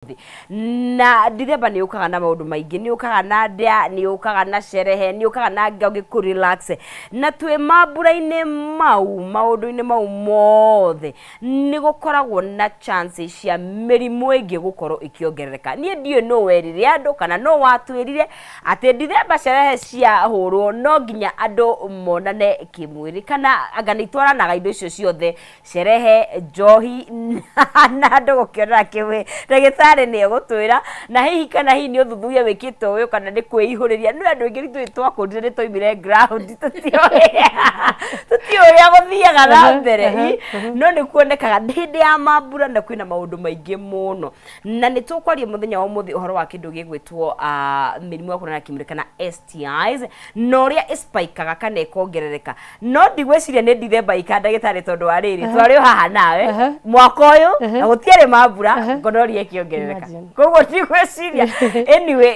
na Dithemba nĩ ũkaga na maũndũ maingĩ, nĩ ũkaga na ndĩa, nĩ ũkaga na sherehe, nĩ ũkaga na ngauge ku relax, na twĩ mambura-inĩ mau, maũndũ-inĩ mau mothe nĩ gũkoragwo na chances cia mĩrimũ ĩngĩ gũkorwo ikiongerereka. Niĩ ndiũĩ no werire andũ kana no watwĩrire atĩ Dithemba sherehe cia hũrwo no nginya andũ monane kĩmwĩrĩ, kana anga nĩ itwaranaga indo icio ciothe, sherehe, njohi na andũ gũkĩonana kĩmwĩrĩ. Ndagĩtarĩ nĩ egũtwĩra, na hihi kana hihi nĩ ũthuthuria wĩkĩtwo ũyũ kana nĩ kwĩihũrĩria. Nĩ andũ aingĩ nĩ twakũrire nĩ twoimire ground, tũtiũĩ ũrĩa gũthiaga na mbere, no nĩ kuonekaga hĩndĩ ya mambura na kwĩna maũndũ maingĩ mũno, na nĩ tũkwaria mũthenya wa ũmũthĩ ũhoro wa kĩndũ gĩgwĩtwo mĩrimũ ya kũrana kĩmwĩrĩ kana STIs, na ũrĩa ĩspikaga kana ĩkongerereka. No ndigwĩciria nĩ Dithemba ika ndagĩtarĩ, tondũ wa rĩrĩ twarĩ o haha nawe mwaka ũyũ na gũtiarĩ mambura, gonorrhea ĩkĩongerereka. Koguo ndigwĩciria anyway,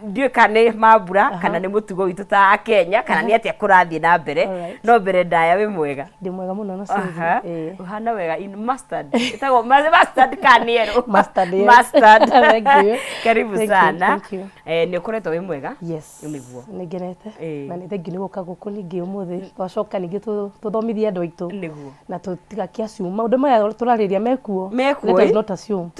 ndiũĩ kana nĩ mambura kana nĩ mũtugo witũ ta Kenya kana nĩ atĩa kũrathiĩ na mbere. No mbere ndaya wĩ mwega? Ndĩ mwega mũno na Suzy. Ũhana wega in mustard. Ĩtagwo mustard kaniero. Mustard. Thank you. Karibu sana. Nĩ ũkoretwo wĩ mwega? Yes. Nĩguo. Nĩ ngenete. Na nĩ thengi nĩ gũka gũkũ ningĩ ũmũthĩ. Twacoka ningĩ tũthomithie andũ aitũ. Nĩguo. Na tũtigakia assume maũndũ maya tũrarĩria mekuo. Let us not assume.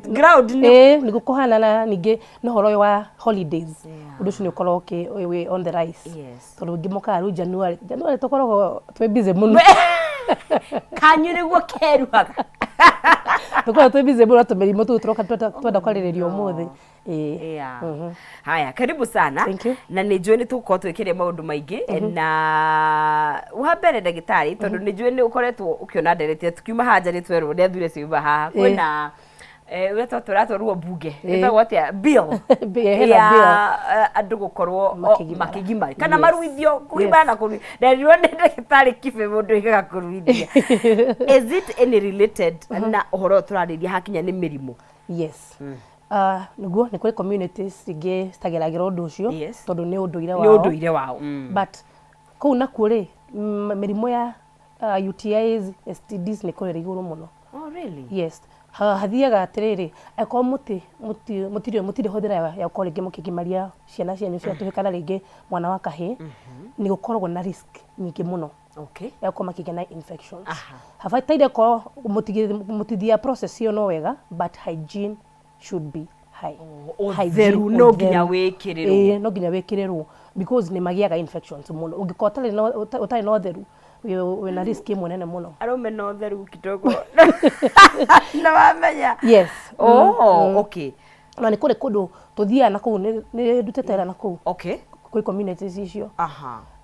Ground nĩ gũkũhana na ningĩ na ũhoro ũyũ wa holidays. Ũndũ ũcio nĩ ũkoragwo wĩ on the rise. Tondũ ngĩ mokaga rĩu January tũkoragwo twĩ busy mũno. Kanyu nĩguo keruhaga. Tũkoragwo twĩ busy mũno tũmĩrimũ tũu tũroka twenda kwarĩrĩrio ũmũthĩ. Haya, karibu sana. Na nĩ njũĩ nĩ tũgũkorwo twĩkĩrĩria maũndũ maingĩ, na wa mbere ndagĩtarĩ, tondũ nĩ njũĩ nĩ ũkoretwo ũkĩona ndereti tukiuma haha nja nĩ twerwo nĩ athure ciuma haha kwĩna weto tũratwarwo mbunge ĩtagwo atĩa bill ya andũ gũkorwo makĩgimara kana maruithio kũgimara na kũruithio. Nderirwo nĩ ndagĩtarĩ kibe mũndũ ĩgaga kũruithia. Is it any related na ũhoro tũrarĩria hakinya nĩ mĩrimũ? Yes. Nĩguo nĩ kũrĩ communities ingĩ citageragĩra ũndũ ũcio tondũ nĩ ũndũire wao. But kũu nakuo rĩ, mĩrimũ ya UTIs, STDs nĩ kũrĩ igũrũ mũno. Oh really? Yes. Hathiaga atĩrĩrĩ, akorwo mũtirĩ hũthĩra ya gũkorwo rĩngĩ mũkĩgimaria ciana cianyu cia tũhĩ kana rĩngĩ mwana wa kahĩĩ, nĩ gũkoragwo na risk nyingĩ mũno ya gũkorwo makĩgĩa na infections. Habataire korwo mũtithia process ĩyo no wega, but hygiene should be high. Ũtheru no nginya wĩkĩrĩrwo. No nginya wĩkĩrĩrwo because nĩ magĩaga infections mũno. Ũngĩkorwo ũtarĩ na ũtheru wĩna risk ĩmwe nene mũno. Araume na ũtheru kidogo. Na wamenya. Yes. Oh, okay. Na nĩ kũrĩ kũndũ tũthiaga na kũu, nĩ ndutĩte wĩra na kũu. Okay. Kũrĩ communities icio.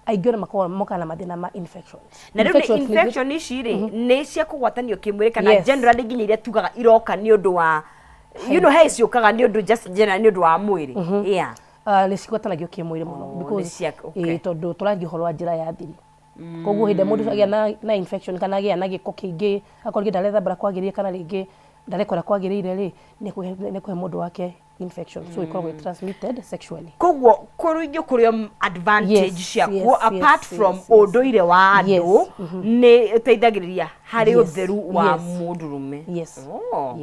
Aingĩ moka na mathĩna ma infections. Na rĩu infection ici rĩ nĩ cia kũgwatanio kĩmwĩrĩ kana generally nginya iria tugaga iroka nĩ ũndũ wa he ciũkaga nĩ ũndũ just generally nĩ ũndũ wa mwĩrĩ. Yeah. Nĩ cigwatanagio kĩmwĩrĩ mũno because tondũ tũrathiĩ ũhoro wa njĩra ya thiri. Koguo hĩndĩ mũndũ agĩa na infection kana agĩa na gĩko kĩingĩ, akorwo ndarethambĩra kwagĩrĩire kana rĩngĩ ndarekora kwagĩrĩire rĩ, nĩ kũhe mũndũ wake infection, so ikoragwo transmitted sexually. Koguo kũruithio kũrĩ advantage ciakuo apart from ũndũire wa andũ nĩ ũteithagĩrĩria harĩ ũtheru wa mũndũrũme. Yes.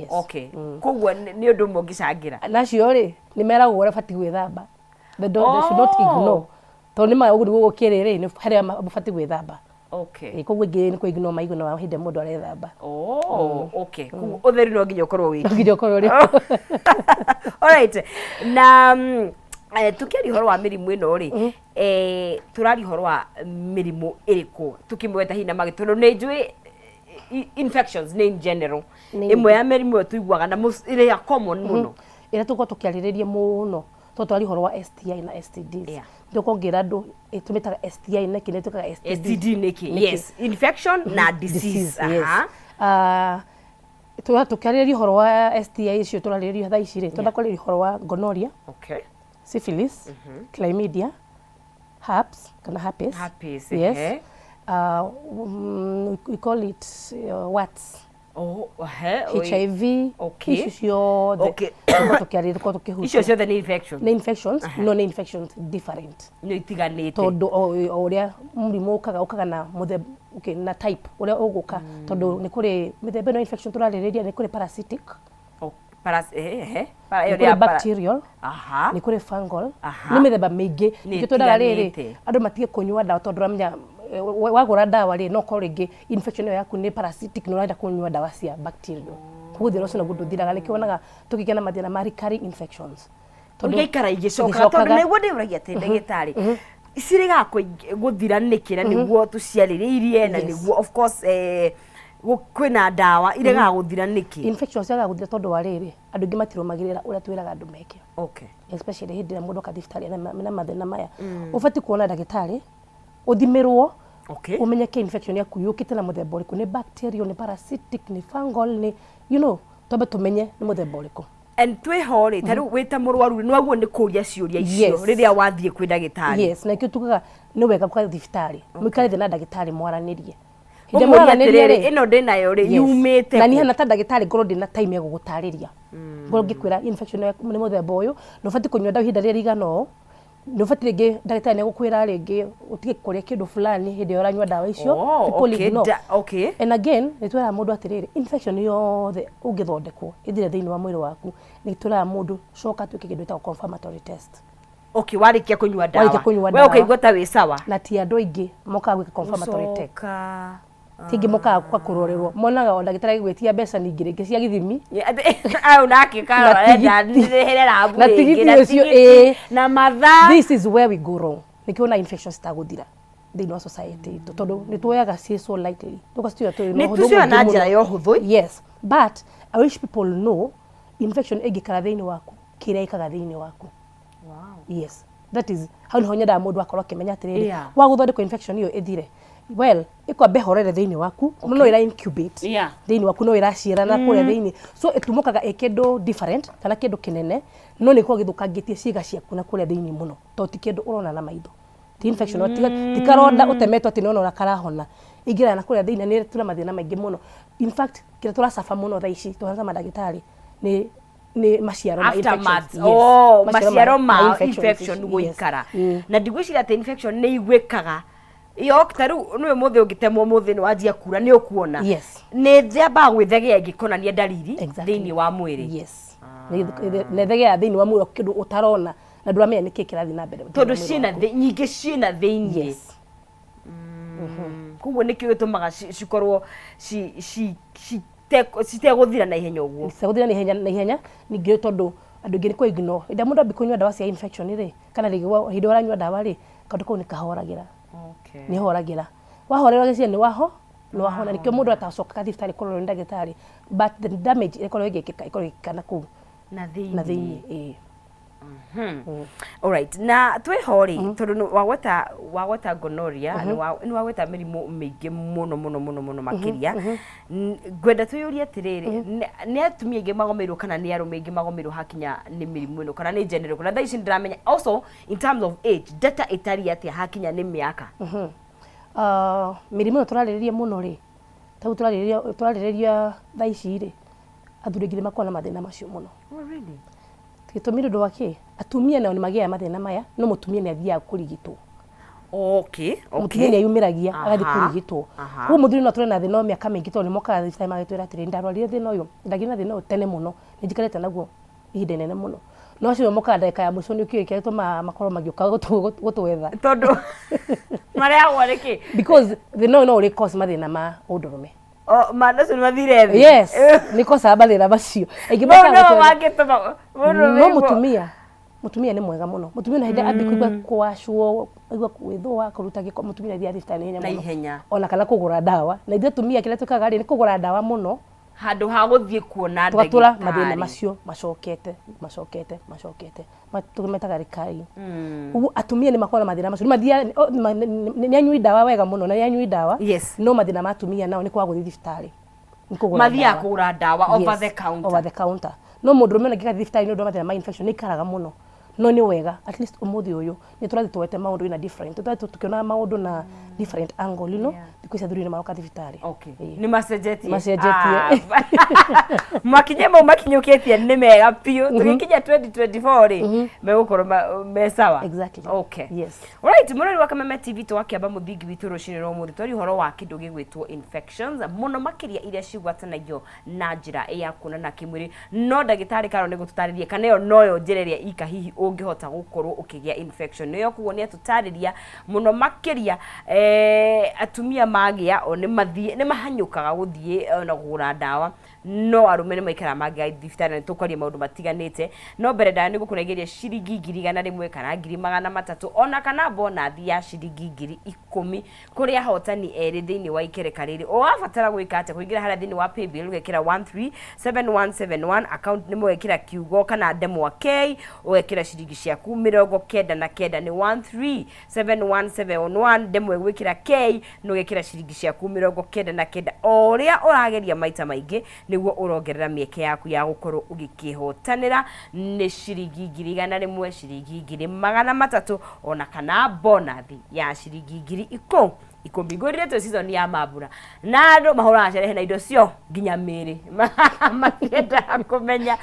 Okay. Koguo nĩ ũndũ ũmwe ũngĩcangĩra. Nacio rĩ nĩ meragwo ũrĩa batiĩ gwĩthamba. They should not ignore. Tondũ nĩ maũndũ gũkĩrĩ nĩ harĩa mabatiĩ gwĩthamba. Okay. Koguo ingĩ nĩ kũignore maigno hĩndĩ mũndũ arethamba. Okay. Koguo ũtheru no nginya ũkorwo wĩki. Nginya ũkorwo rĩ. Alright. Na tukĩaria ũhoro wa mĩrimũ ĩno rĩ, tũraria ũhoro wa mĩrimũ ĩrĩkũ tukĩmweta hihi na magĩ, tondũ nĩ njũĩ infections nĩ in general. Ĩmwe ya mĩrimũ ĩyo tuiguaga na ĩrĩa common mũno. Ĩrĩa tũkorwo tũkĩarĩrĩria mũno tũtwari ũhoro wa STI na STDs. Ndũkongira andũ tumitaga STI na kile tukaga STD niki. Yes, infection na disease. Tukarĩrĩria ũhoro wa STI icio tũrarĩrĩria thaa ici rĩ, tũndakũrĩrĩria ũhoro wa gonorrhea, syphilis, chlamydia, herpes kana herpes. Yes. We call it warts. HIV. Icio ciothe. Icio ciothe nĩ infections. Nĩ infections, no nĩ infections different. Nĩ itiganĩte. Tondũ ũrĩa mũrimũ ũkaga na mũthemba na type ũrĩa ũgũka, tondũ nĩ kũrĩ mĩthemba ĩno infection tũrarĩrĩria, nĩ kũrĩ parasitic. Ni bacterial. Ni kuri fungal. Ni mithemba mingi. Ngitwendaga riri andu matige kunyua dawa tondu ramenya wagura dawa ri no koringi infection yaku ni parasitic no renda kunyua dawa cia bacterial. Kuthira ucio naguo nduthiraga nikionaga tukigena mathina ma recurring infections. Tondu ikara igicoka tondu niguo ndiragia ati ndagitari isiriga guthira nikira niguo tuciaririirie na niguo of course kwina dawa irega guthira niki infections yaga guthira tondu wa riri andu ingi matirumagirira uria twiraga andu meke especially hindi ya mundu kadhiftari na mathina maya ufati kuona ndagitari uthimirwo umenyeke infection yaku yukite na muthemba uriku ni bacterial ni parasitic ni fungal ni tobe tumenye ni muthemba uriku and twi hori taru wita murwaru no aguo ni kuria ciuria icio riria wathie kwi ndagitari yes na ikio tukaga ni wega kwa dhifitari mwikare na ndagitari mwaranirie hinde mwaranirie ino ndinayo ri yumite na ni hana ta ndagitari ngoro ndina time ya gugutariria ngoro ngikwira infection ni muthemba uyu no fati kunywa dawa hinda ria rigano no fati ringi ndagitari ni gukwira ringi utige kuria kindu fulani hinde uranywa dawa icio and again ni twira mundu atiriri infection yothe ungithondekwo ithire thiini wa mwiri waku ni twira mundu coka twike kindu ta confirmatory test warikia kunywa dawa we ukaigua ta wi sawa na ti andu aingi moka gwika confirmatory test tingi moka kwa kurorerwo monaga ndagitari gwitia mbeca ningi cia githimi au nake karo enda ndiherera abu na tigiti ucio na matha this is where we go wrong nikiona infections taguthira thini wa society tondu ni tuoyaga so lightly tukastia tu no huthu na njira yo huthu yes but I wish people know infection igikara thini waku kira ikaga thini waku yes that is how ni honyada mundu akorwa kimenya atiriri wa guthondeka infection iyo ithire well ikwambe horere thini waku no ira incubate thini waku no ira ciarana kuria thini so itumukaga ekedo different kana kindu kinene no ni kwa githukangitie ciiga ciaku na kuria thini muno to ti kindu urona na maitho ti infection otiga tikaronda utemetwa ati no karahona igira na kuria thini ni tuna mathina maingi muno in fact kira turasafa muno tha ici tuhanza madagitari ni maciaro ma infections maciaro ma infection guikara na ndigwicira ati infection ni igwikaga iyo taru niwe muthe ungitemwo muthe ni wanjia kura ni ukuona ni thiamba gwithegea ngikonania dalili thini wa mwiri ne thegea thini wa mwiri kindu utarona na nduramenya niki kirathi na mbere tondu ciina nyingi ciina thini kuguo niki gitumaga cikorwo citeguthira na ihenya uguo citeguthira na ihenya ningi tondu andu ingi ni kwa ignore ida mundu ambikunywa dawa cia infection ri kana rigwa hindi uranywa dawa ri kandu kau ni kahoragira ni horagira wahorerwa gicien ni waho no wahona nikio mundu atacoka kathifitari kurorwo ndagitari but the damage ikorwo igikika ikorwo ikana ku na thini all right na twi hori tondu wagweta gonorrhea ni wagweta mirimu mingi muno makiria gwenda tuyuria atiriri ni atumia ingi magomerwo kana ni arume ingi magomerwo hakinya ni mirimu ino kana ni general kana thaici ndiramenya also in terms of age data itari atia hakinya ni miaka mirimu turaririria muno ri tagu turaririria thaici ri athuri ngire makona mathina macio muno really gitumire ndo wake atumia nao ni magia mathina maya no mutumia ni athia kurigitwo mutumia ni yumiragia agathi kurigitwo ku muthuri no turena thina miaka mingi to ni moka thifai magitwira atiri ndarwarire thina uyu ndagina thina tene muno ni jikarete naguo ihinde nene muno no cio moka ndeka ya muco ni ukirike tuma makoro magioka gutwetha tondu maria wariki because thina no uri cause mathina ma undurume mana sio mathire thi yes niko sababu thina bacio ingibaka no wangituma no mutumia ni mwega muno mutumia na hida abikuigwa kwashwo igwa kwithwa kuruta giko mutumia thia thifitani na ihenya ona kana kugura dawa na ithe tumia kile tukaga ri ni kugura dawa muno handu ha guthie kuona ndagitari tugatura mathina macio macokete matumetaga rikai ugu atumia ni makora mathina macio mathia ni anyui dawa wega muno na anyui dawa no mathina matumia nao ni kwa guthie thifitari ni kugura mathia kugura dawa over the counter no mundu rumena ngika thifitari no ndo mathina ma infection ni karaga muno no ni wega at least umuthi uyu ni turathi tuwete maundu ina different turathi tukiona maundu na different angle you know because athuri ni maroka thibitari ni macenjetie makinye mau makinyukitie ni mega piu tukikinya 2024 ri megukorwo me sawa exactly yes alright murori wa Kameme TV twakiamba muthingi witu rucini ro muthi twari horo wa kindu gigwitwo infections muno makiria iria cigwatanagio na njira ya kuonana kimwiri no ndagitari karo ni gututaririe kana yo noyo njereria ika hihi ungihota gukorwo ukigia infection niyo kuonia tutariria muno makiria atumia magia o ni mahanyukaga guthie na kugura ndawa no arume ni maikara magia thibitari ni tukwaria maundu matiganite no mbere ndaya ni gukunegeria ciringi 100 kana 300 ona kana bonathi ya ciringi 10,000 kuria hotani eri thiini wa ikereka riri o abatara gwika ate kuingira haria thiini wa paybill ugekira 137171 account ni mwekira kiugo kana ndemwa k ugekira ciringi ciaku 99 ni 137171 ndemwe gwikira k no ugekira ciringi ciaku 99 oria urageria maita maingi niguo urongerera mieke yaku ya gukorwo ugikihotanira ni ciringi 100 ciringi 300 ona kana bonathi ya ciringi 10,000 ikombingorire to season ya mabura na andu mahora cerehe na indo cio nginya miri makienda kumenya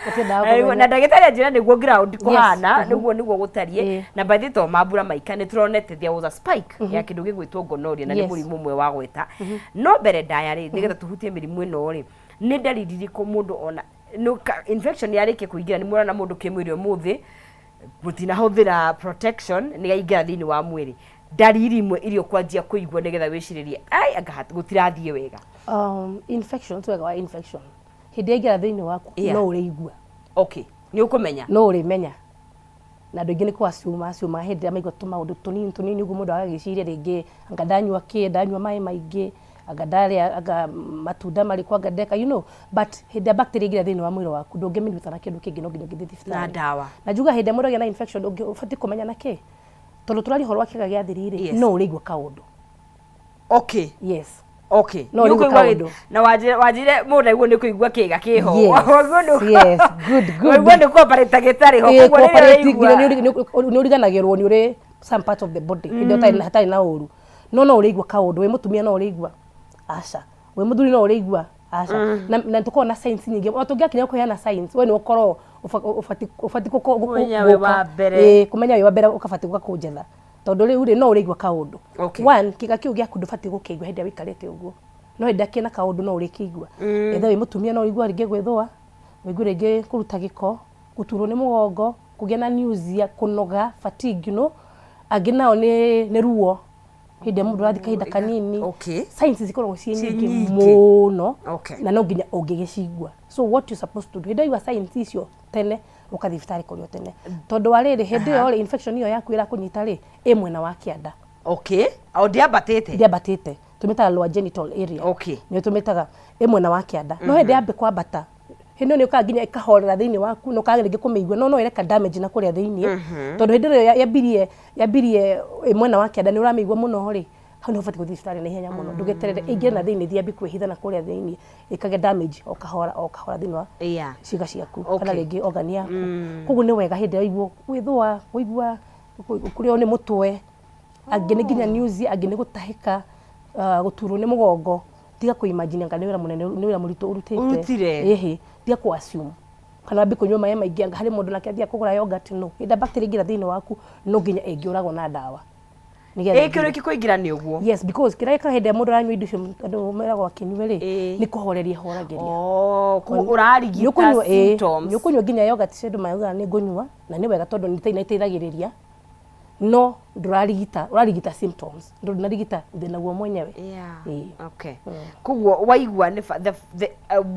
na ndagitari njira niguo ground kuhana niguo gutarie na by the to mabura maikane turonete there was a spike ya kindu gigwitwo gonorrhea na ni murimu mwe wa gweta no mbere diary nigetha tuhutie mirimu ino ri ni dalili ko mundu ona no infection yarike kuingira ni murana mundu kimwiri umuthi gutina huthira protection ni gaingira thini wa mwiri dalili imwe irio kwanjia kuigwa nigetha wiciririe ai anga gutirathie wega infection twega wa infection hindi ingira thini waku no urigwa ni ukumenya no urimenya na ndingi ni kwa ciuma hindi amaigwa tumaundu tunini ugu mundu agagiciria ringi anga ndanywa ndanywa mai maingi anga ndaria anga matunda mari kwa ngandeka you know but hindi bacteria ingira thini wa mwiri waku ndungimenyita na kindu kingi no nginya ngithi thibitari na dawa na juga hindi mundu agina infection ufati kumenya na ki tondu turari horo akiga gia thiriri no urigwa kaundu yes no urigwa kaundu na wajire mundu iguo ni kuigwa kiga kiho yes good iguo ni cooperate gitari ho kuguo ni uriganagirwo ni uri some part of the body ndio hatari na uru no urigwa kaundu we mutumia no urigwa aca we muthuri no urigwa aca na tukona na science nyingi o tungiakinya kuheana science we ni ukoro ufati kumenya we wa mbere kumenya we wa mbere ukafati gukakunjetha tondu riu ri no urigwa kaundu one kiga kiu gia kundu fati gukigwa hindi wikarite uguo no hindi akina kaundu no urikigwa etha we mutumia no urigwa ringi gwithwa wigure ringi kuruta giko guturwo ni mugongo kugia na nausea kunoga fatigue no agina ni ruo hindi mundu rathi kahinda kanini science zikoragwo cie nyingi muno na no nginya ungigicigwa so what you supposed to do hindi wa science icio tene ukathi thibitari kurio tene tondu wariri hindi yo infection iyo yaku ira kunyita ri mwena wa kianda au diabatite tumitaga lower genital area ni tumitaga mwena wa kianda no hindi ambe kwambata hindi ni ukaginya ikahorera thiini waku no kagerege kumeigwa no ireka damage na kuria thiini tondu hindi iyo yambirie mwena wa kianda ni urameigwa muno ri hano ufati kuthi thibitari na ihenya muno ndugeterere ingia na thiini thiambi kwihitha na kuria thiini ikage damage okahora thiini wa ciga ciaku kana ringi organ yaku koguo ni wega hindi waigua withwa kurio ni mutwe angi ni nginya nausea angi ni gutahika guturwo ni mugongo tiga kuimagine anga ni wira munene ni wira muritu urutite tiga ku assume kana ambi kunywa mai maingi anga hari mundu nake athia kugura yogurt no ida bacteria ingira thiini waku no nginya ingiuragwo na dawa kiro kikuingira ni uguo yes because kira kahende mundu aranywa indo cio andu meragwo akinywe ri ni kuhoreria horageria urarigita symptoms ni kunywa nginya yogurt cendu mayuga ni ngunywa na ni wega tondu ni iteithagiriria no urarigita symptoms ndu narigita thina guo mwenyewe kuguo waigua ni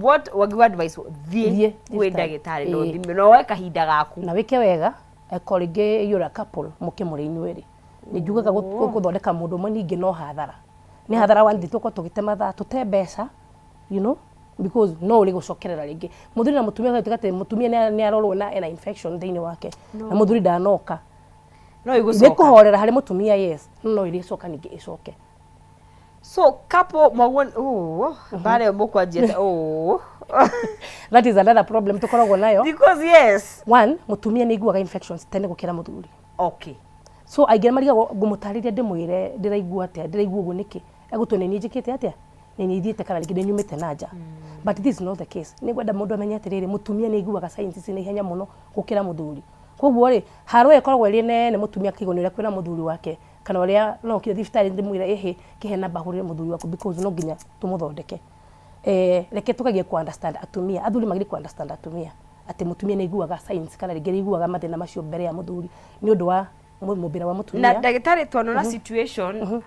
what wagiwa advice thie kwi ndagitari no thimi no weka hinda gaku na wike wega ekoringe yura couple mukimurinywe ri ni njugaga guthondeka mundu mwe ningi no hathara ni hathara wandi tuko tugitema tha tutembeca you know because no uri gucokerera ringi muthuri na mutumia gatigate mutumia ni arorwo na infection thiini wake na muthuri ndanoka no igucoka kuhorera hari mutumia yes no iri coka ningi icoke so couple magwon bare mukwanjia That is another problem tukoragwo nayo. Because yes. One, mutumia ni iguaga infections tene gukira muthuri. Okay. So aigera mariga ngumutariria ndimwire ndiraigua atia ndiraigua ugu niki egutwe ni njikite atia ni ithiete kana rigi nyumite nanja. But this is not the case. Ni gwenda mundu amenye atiriri mutumia ni iguaga science ni ihenya muno gukira muthuri. Koguo ri haro ekoragwo ri nene mutumia kigonira kwira muthuri wake kana uria no kire thibitari ndimwire ehe kihena bahurire muthuri wako because no nginya tumuthondeke. Reke tukagie ku understand atumia athuri magiri ku understand atumia ati mutumia ni iguaga science kana rigi iguaga mathina macio mbere ya muthuri ni undu wa mubira wa mutumia. Na ndagitari twanona situation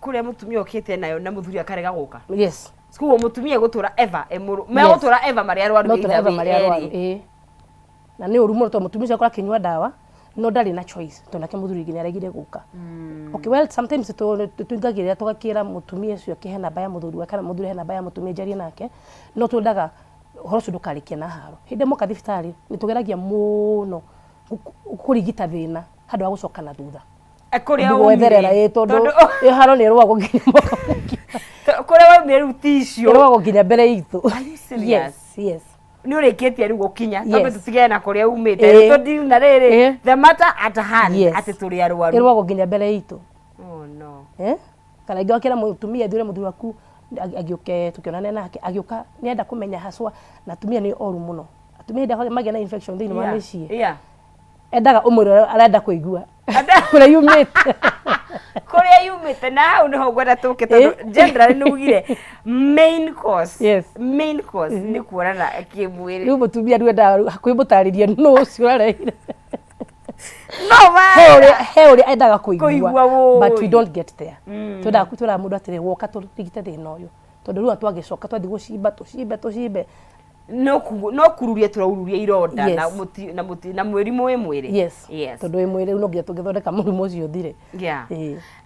kuria mutumia okite nayo na muthuri akarega guka. Yes. Skuo mutumia gutura ever emuru me gutura ever mari arwaru na ni urumo to mutumia akora kinywa dawa no ndari na choice to nake muthuri nginya aregire guka. Okay, well sometimes tuingagiria tugakira mutumia cio kihena baya muthuri wa kana muthuri hena baya mutumia jari nake no tundaga horo ndukarikie na haro hinde muka thibitari ni tugeragia muno kurigita thina handu wa gucoka na thutha akuria gwetherera tondu haro ni rwago nginya muka kuria wa meru ticio rwago nginya mbere itu. Yes ni ureketie riu gukinya tondu tutigene na kuria umite tondu na riri the matter at hand ati turi arwaru rwago nginya mbere itu. Oh no. Kana igokira mutumia thire muthuri waku agiuke tukionana nake agiuka ni enda kumenya haswa na tumia ni oru muno atumia ndio magena na infection thini wa meciria endaga umuro arenda kuigua kuria yumite na hau niho gwenda tuke tondu generally nugire main cause ni kuonana kimwiri riu mutumia ndwenda kwimutariria no ucio areire no man he endaga kuigua but we don't get there. Twenda mundu atire woka turigite thina uyu tondu riu atwagicoka twathi gucimba no kururia turaururia ironda na mwerimu wimwire. Yes. Tondu wimwire no ngia tungithondeka murimu ucio thire.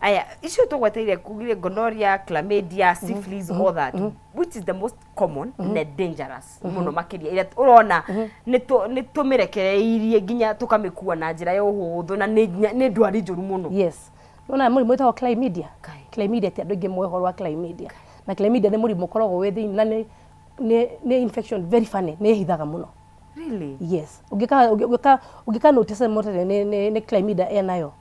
Aya icio tugweteire kugire gonorrhea, chlamydia, syphilis, all that which is the most common and dangerous muno makiria ira urona ni tumirekereirie nginya tukamikua na njira ya uhuthu na ni ndwari njuru muno. Yes. Nona murimu witwa chlamydia. Chlamydia ti andu ingi mwehoro wa chlamydia na chlamydia ni murimu koragwo wi thini na ni infection very funny ni hithaga muno. Really? Yes. Ugika notice mote ni chlamydia enayo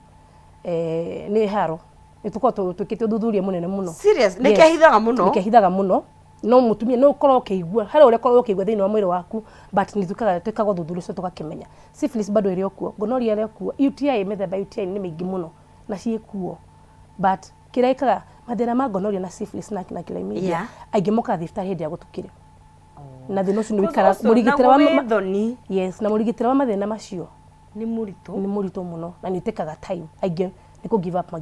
ni haro nituko tukite thuthuria munene muno. Serious? Ni kehithaga muno? Ni kehithaga muno no mutumia no korwo keigua hari ure korwo keigua thini wa mwiri waku but nitukaga tukago thuthuria so tukakimenya. Syphilis bado iri okuo, gonorrhea iri okuo, UTI methemba UTI ni mingi muno na ciekuo but kiraikaga mathina ma gonorrhea na syphilis na chlamydia aingimoka thibitari hindi ya gutukire na thino cio nikara murigitira wa yes na murigitira wa mathina macio ni murito muno na nitekaga time aingi ni ku give up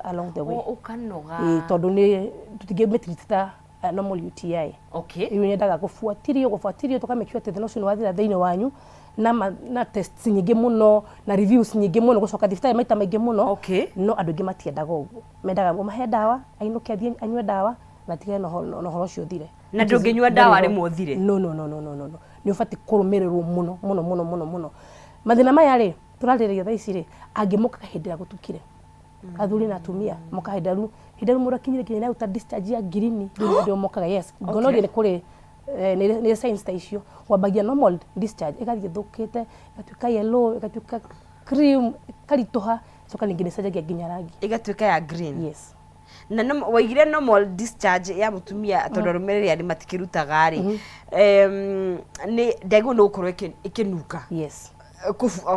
along the way ukanoga tondu ni tutingimetirita normal UTI. Okay. Iwe nyendaga gufuatirio tukamake sure thino cio wathira thiini wanyu na tests nyingi muno na reviews nyingi muno gucoka thibitari maita maingi muno. No andu ingi matiendaga uguo mendaga umahe dawa ainuke athie anywe dawa na tige no horo cio thire na ndunginywa dawa rimwe thire. No ni ufati kurumirerwo muno mathina maya ri turaririria thaici ri angimuka kahindira gutukire athuri na atumia muka hindaru murakinyire kinya na uta discharge ya green ndio mokaga. Yes, gonorrhea ni kuri ni signs ta icio wabagia normal discharge igathie thukite igatuika yellow igatuika cream karitoha soka ningine sajagia ginya rangi igatuika ya green. Yes. Na waigire normal discharge ya mutumia tondu rumereri ari matikirutaga ari ni ndego no ukorwo ikinuka. Yes.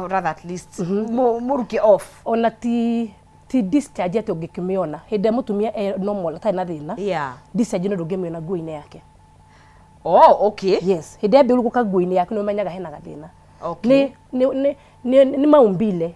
Rather at least muruke off ona ti discharge ati ungikimiona hindi mutumia normal ta na thina discharge no ndungimiona nguo-ini yake. Oh, okay. Yes, hindi ambi uruguka nguo-ini yake no menyaga hena gathina. Okay. Ni maumbile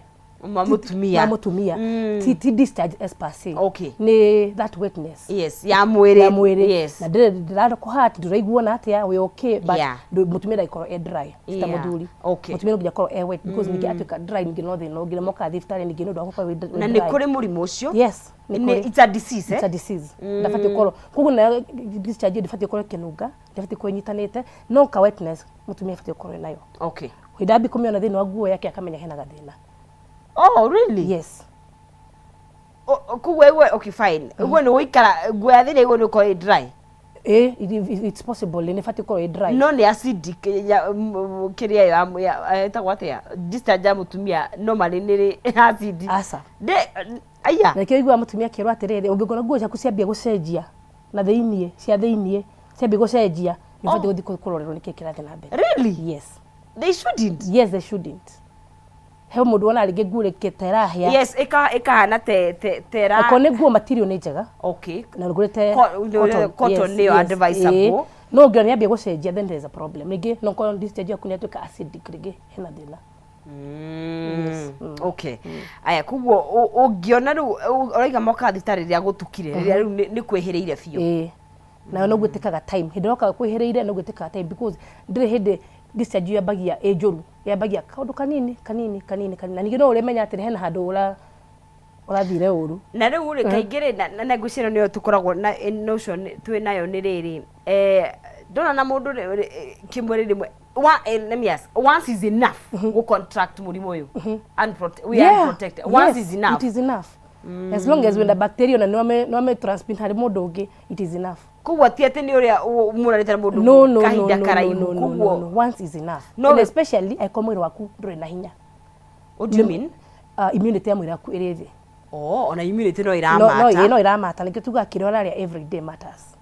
mutumia ti discharge as per se. Okay. Ni that wetness. Yes, ya mwiri. Yes. Na ndira ko heart ndiraigua na atia we okay but mutumia ndaikoro dry sta muthuri. Okay. Mutumia no ngakoro wet because ningi atuika dry ningi no thina ngire moka thibitari ningi no ndako we dry. Na ni kuri murimu ucio? Yes. It's a disease. It's a disease. Ndafati koro kugu na discharge ndafati koro kinunga ndafati kunyitanite no ka wetness mutumia ndafati koro nayo. Okay. Hidabi kumiona thina wa nguo yake akamenya hena gathina. Oh, really? Yes. Kuwewe okay fine. Ugo no wikara nguo ya thire ugo no ko dry. It's possible ne fati ko dry no ni acidic ya kiria ya etagwo atia discharge mutumia normally ni acid asa de aya na kio igwa mutumia kero atirere ungikora nguo ciaku ciambia gucenjia na theinie ciambia gucenjia ni fati guthi kurorerwo ni kikirathi na mbere. Really? Yes. They shouldn't. Yes, they shouldn't. He mundu wona rige ngure keterahia. Yes, hana tera. Akone nguo material ni njega. Okay. Na ngurete cotton ni advisable. No ngio ni ambia gucenjia, then there is a problem. Rige no ko discharge yaku ni atuka acidic rige hena thina. Okay. Aya kuguo ungiona riu uraiga moka thitariria gutukire riu ni kwehereire biu. Na no gwitikaga time hindi roka kwehereire no gwitikaga time because ndire hindi discharge ya bagia ejuru ya bagia kaundu kanini na ningi no uremenya atire hena handu urathire uru na riu ri kaingire na nguciro niyo tukoragwo na notion twi nayo ni riri ndona na mundu kimweri rimwe let me ask, once is enough go contract murimu uyu we are protected once is enough. It is enough. As long as when the bacteria na no me transmit hari mundu ungi it is enough. Kuwa tiete ni uria murareta mundu kahinda karaihu kuwa once is enough. And especially mwiri waku nduri na hinya. What do you mean? Immunity ya mwiri waku iri thi. Ona immunity no iramata. No iramata nikio tuga kirora every day matters.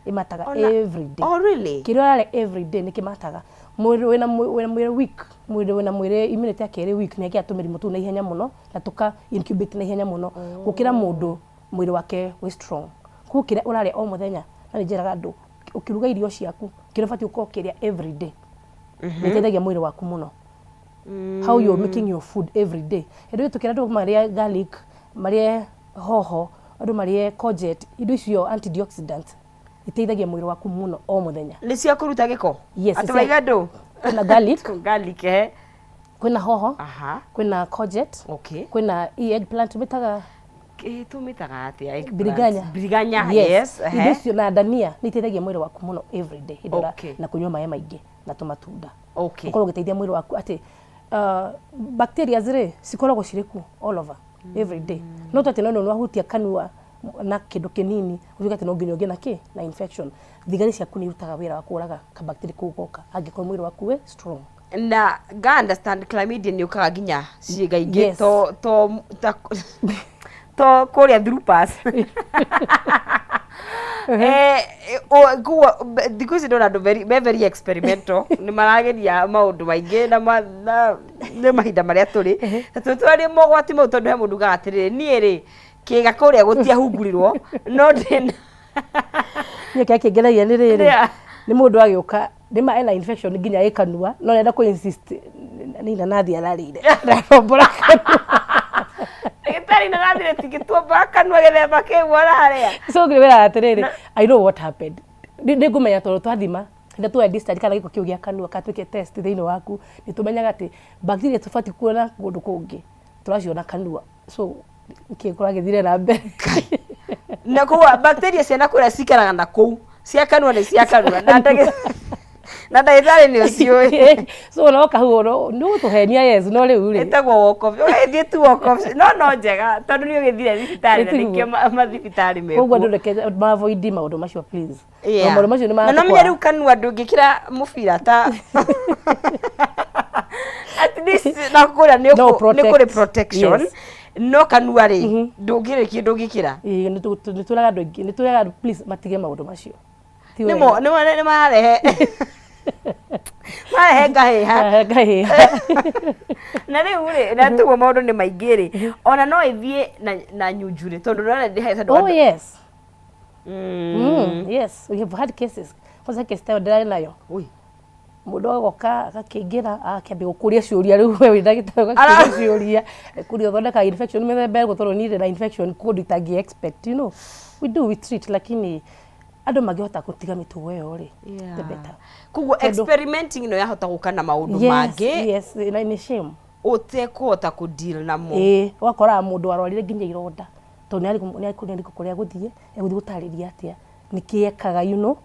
Imataga every day. Oh really? Kirora every day nikimataga. Mwiri wena mwiri weak, mwiri wena mwiri immunity yake iri weak ni atumirimu tu na ihenya muno na tuka incubate na ihenya muno gukira mundu mwiri wake we strong. Kukira urare o muthenya na njiraga andu ukiruga irio ciaku kirafati ukokiria every day. Niteithagia mwiri waku muno. How you are making your food every day. Ndio tukira andu maria garlic, maria hoho, andu maria courgette, indo icio antioxidant. Iteithagia mwiri waku muno o muthenya. Ni cia kuruta giko? Yes. Atwaiga ndu? Kuna garlic, kuna hoho, kuna courgette, kuna eggplant mitaga tumitaga atia biriganya. Yes. Icio na dania niteithagia mwiri waku muno every day. Hidora na kunywa maĩ maingi na tumatunda. Ukorwo giteithia mwiri waku ati bacteria zire sikoragwo ciriku all over every day. No tati no wahutia kanua na kindu kinini ujuga ati no nginya ngi na na infection thigari ciaku ni irutaga wira wa kuraga ka bacteria kugoka angikorwo mwiri waku we strong. Na ga understand chlamydia ni ukaga nginya ciiga ingi to kuria drupas kuwa because don't have very experimental ni marageria maundu maingi na ni mahinda maria turi twari mogwati mau tondu he mundu gatirire ni ri kiga kuria gutia hungurirwo no ndina ni kingeragia ni riri ni mundu agiuka ndima ena infection nginya ikanua no nenda ku insist ni nathi ararire rombora Tari na nathi tikitwa bakanwa gethemba kiu araria so ngwira atiriri I know what happened ndi ngumenya toro twathima nda tu discharge kana giko kiu gia kanua katwike test thiini waku ni tumenyaga ati bacteria tufati kuona gundu kungi turaciona kanua so kikora githire na mbere na kuwa bacteria ciana kuria cikaraga na kuu cia kanua ni cia kanua na ndagitari ni uciui so no kahuoro no tuhenia yes no riu ri etagwo walk of thie tu walk of no njega tondu ni ugithire thibitari na nikio mathibitari meku koguo ndureke ma avoid maundu macio please maundu macio ni ma na menya riu kanua ndungikira mubira ta at least na kuria ni kuri protection no kanua ri ndungikira ni turaga ndungi ni turaga please matige maundu macio ni marehe ngahiha na riu ri na tugo maundu ni maingi ri ona no ithie na nyunjuri tondu rona ndi haisa oh yes yes we have had cases kwanza case tayo nayo mundu agoka akakingira akiambia gukuria ciuria riu we ndagitari gakiria ciuria kuria thondeka infection methembe gutoro ni na infection could it expect you know we treat lakini ando magihota gutiga mitugo yo ri the better kugo experimenting no yahota gukana maundu mangi yes ni shame utekuhota ku deal na mo wakora mundu arorire nginya ironda to ni ari kuria guthie guthi gutariria atia nikiekaga you know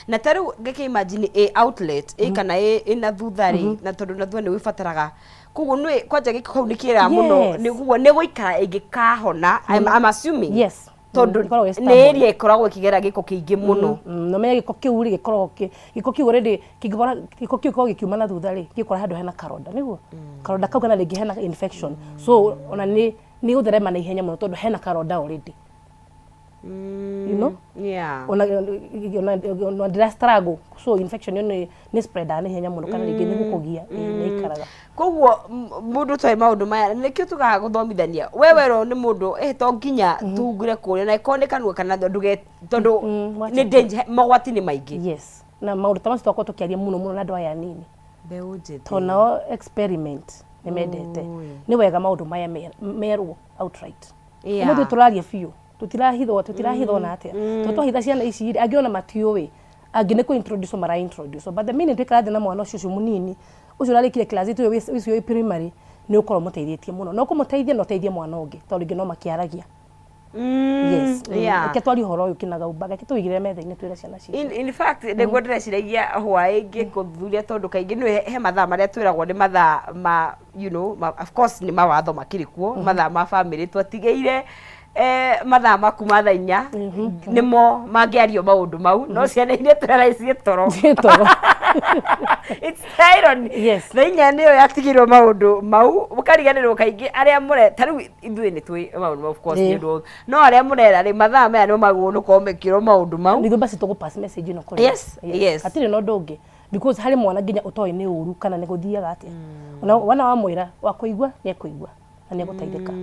na taru ngeke imagine outlet kana ina thuthari na tondu na thua ni wifataraga kugo nwe kwanja gikau nikira muno niguo ni guikara ingikahona I'm assuming yes tondu nä area ikoragwo ikigera giko kiingi muno no menya giko kiu ri gikoragwo giko kiu already kingibora giko kiu ko gikiuma na thutha ri gikora handu hena karonda niguo karonda kau kana ringi hena infection so ona ni utherema na ihenya muno tondu hena karonda already you know ona ndira struggle so infection ni spread ana ihenya muno kana ringi ni gukugia ni ikaraga koguo mundu toy maundu maya nikio tugaga guthomithania wewe ni mundu to nginya tungure kuria na ikonekanwa kana nduge tondu ni danger magwati ni maingi yes na maundu tamasi twako tukiaria muno na andu aya nini beuje tona experiment ni mendete ni wega maundu maya merwo outright mundu turaria fiu tutirahithwo na atia twahitha ciana ici angiona matiuwi angi ni ku introduce mara introduce but the minute twikara na mwana ucio munini ucio arikire class itu ucio primary ni ukorwo muteithietie muno no kumuteithia no teithie mwana ungi tondu ngi no makiaragia yes ke twari horo uyu kinaga ubaga ke tuigire metha-ini twire ciana cici in fact the god reciragia hwae ngi kuthuria tondu kaingi ni he mathaa maria twiragwo ni mathaa ma you know of course ni mawatho makirikuo mathaa ma family twatigeire mathaa maku mathaa 4 nimo mangiario maundu mau no ciana iria turaraicie toro it's irony yes na inya niyo yatigirwo maundu mau ukariganirwo kaingi aria mure tariu ithuĩ ni twi maundu of course ni no aria murera ri mathaa maya no maguo no komekirwo maundu mau nithu basi tugu pass message no kuri yes atire no ndungi because hari mwana nginya utoi ni uru kana ni guthiaga atia ona wana wa mwira wa kuigwa ni kuigwa na ni guteithika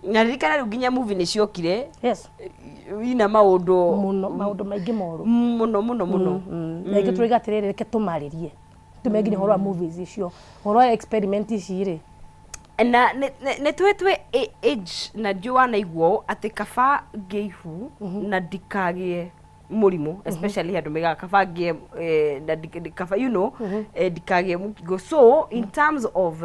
na ririkana riu nginya movie ni ciokire yes ina maundu maundu maingi moru muno na igi turiga atiriri reke tumaririe tumenginya horo wa movies icio horo wa experiment ici ri na ne twetwe age na Joanna igwo ati kaba ngeihu na dikagie murimu especially handu mega kaba ngie na dikaba you know dikagie mukigo so in terms of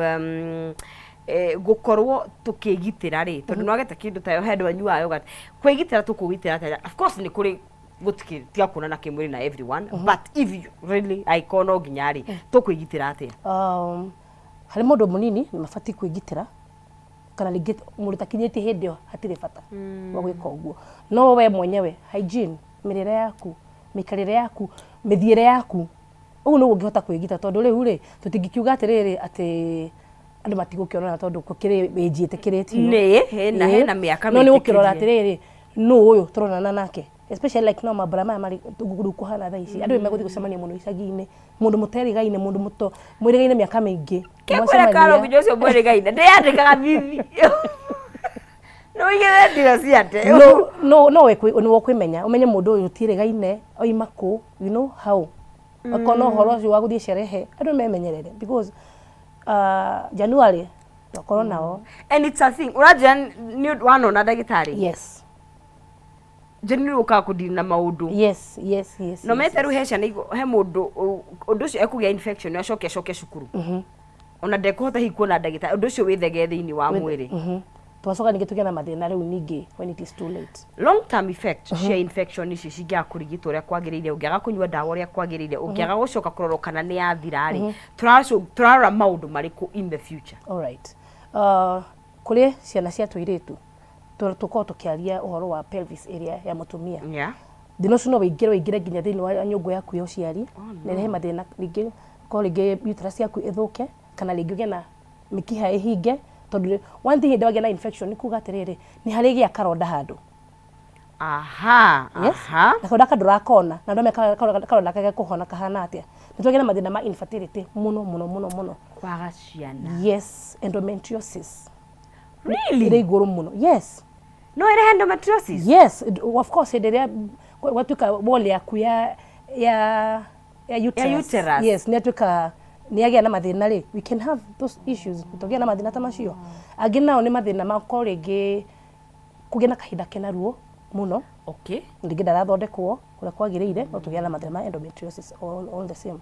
gukorwo tukigitira ri tondu no ageta kindu tayo head wanyu wayo gati kwigitira tukugitira ta of course ni kuri gutikira tia kuna na kimuri na everyone but if you really ikono ginyari tukwigitira atia hari mundu munini ni mafati kwigitira kana ligit muruta kinyeti hendio hatire fata wa gwika uguo no we mwenyewe hygiene mirire yaku mikarire yaku mithiire yaku ugu no ungihota kwigita tondu riu ri tutingikiuga atiriri ati andu matigukiona tondu kukiri age itikiritio ni hena miaka no ni ukirora atiriri no uyu turonana nake especially like no mabra maya mari tuguru kuhana thaa ici andu meguthi gucemania muno icagi-ini mundu muterigaine mundu muto mwirigaine miaka mingi kekwera karo nginya ucio mwirigaine ndiyandikaga bibi no igere ndira ciate no we no kwimenya umenye mundu uyu tirigaine oima ku you know how akono horo ucio wa guthie sherehe andu memenyerere because January no corona o and it's a thing uraja ni wanona ndagitari yes January uka kudina na maundu yes no meteru hesha ni he mundu undu ucio ekugia infection acoke cukuru ona ndekuhota hikuona ndagitari undu ucio withege thiini wa mwiri twacoka ningi tugia na mathina riu ningi when it is too late long term effect cia infection ici cingia kurigitwo uria kwagiriire ungiaga kunywa dawa uria kwagiriire ungiaga gucoka kurorokana ni yathira ri turarora maundu mariku in the future alright kuri ciana cia tuiritu tuko tukiaria uhoro wa pelvis area ya mutumia thinocio no wingire nginya thiini wa nyungu yaku ya uciari nerehe mathina ringi ko ringi uterus yaku ithuke kana ringi ugie na mikiha ihinge tondu one thing ndawagia na infection ni kuga atiriri ni hari gia karonda handu yes na karonda kandurakona na ndo karonda kage kuhona kahana atia nitwagia na mathina ma infertility muno kwaga ciana yes endometriosis really ire iguru muno yes no ire endometriosis yes of course ire watuka wall yaku ya uterus yes netwika ni agia na mathina ri we can have those issues tugia na mathina ta macio angi nao ni mathina ma korege kugia na kahinda kena ruo muno okay ndigi ndarathondekwo kuria kwagiriire no tugia na mathina ma endometriosis all the same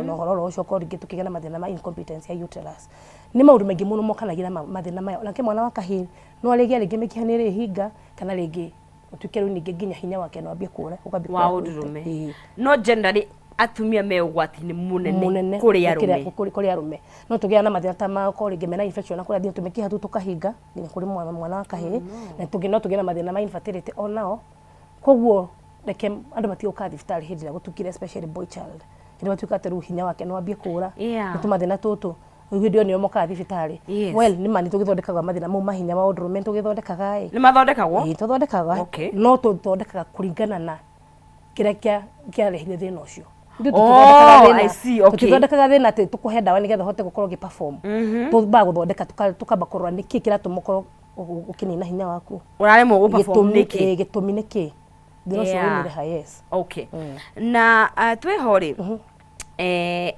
no hororo ucio korege tukigia na mathina ma incompetence ya uterus ni maundu mengi muno mokanagira mathina maya na ke mwana wa kahiri no arigia ringi mikihanire hinga kana ringi utuke ru ningi nginya hinya wake no ambie kuura ukambia wa udurume no generally atumia me ugwati-inĩ munene kuri arume no tugia na mathina ta ma ko ringi mena infection na kuria tumekiha tu tukahinga nginya kuri mwana wa kahii na no tugia na mathina ma infertility onao koguo reke andu matiuka thibitari hindi na gutukire especially boy child ndi matuka teru hinya wake no ambie kura tumathina tutu ndio nio moka thibitari well ni mani tugithondekaga mathina mau mahinya ma ũndũrũme tugithondekaga ni mathondekagwo tuthondekaga no tuthondekaga kuringana na kiria kiarehire thina ucio I see, okay. Tuthondekaga thina ati tukuhe ndawa nigetha hote gukorwo gi perform tuba guthondeka tukamba kurwa niki kiratumukorwo ukinina hinya waku uraremwo gu perform niki gitumi niki thina ucio ni yes okay na twehori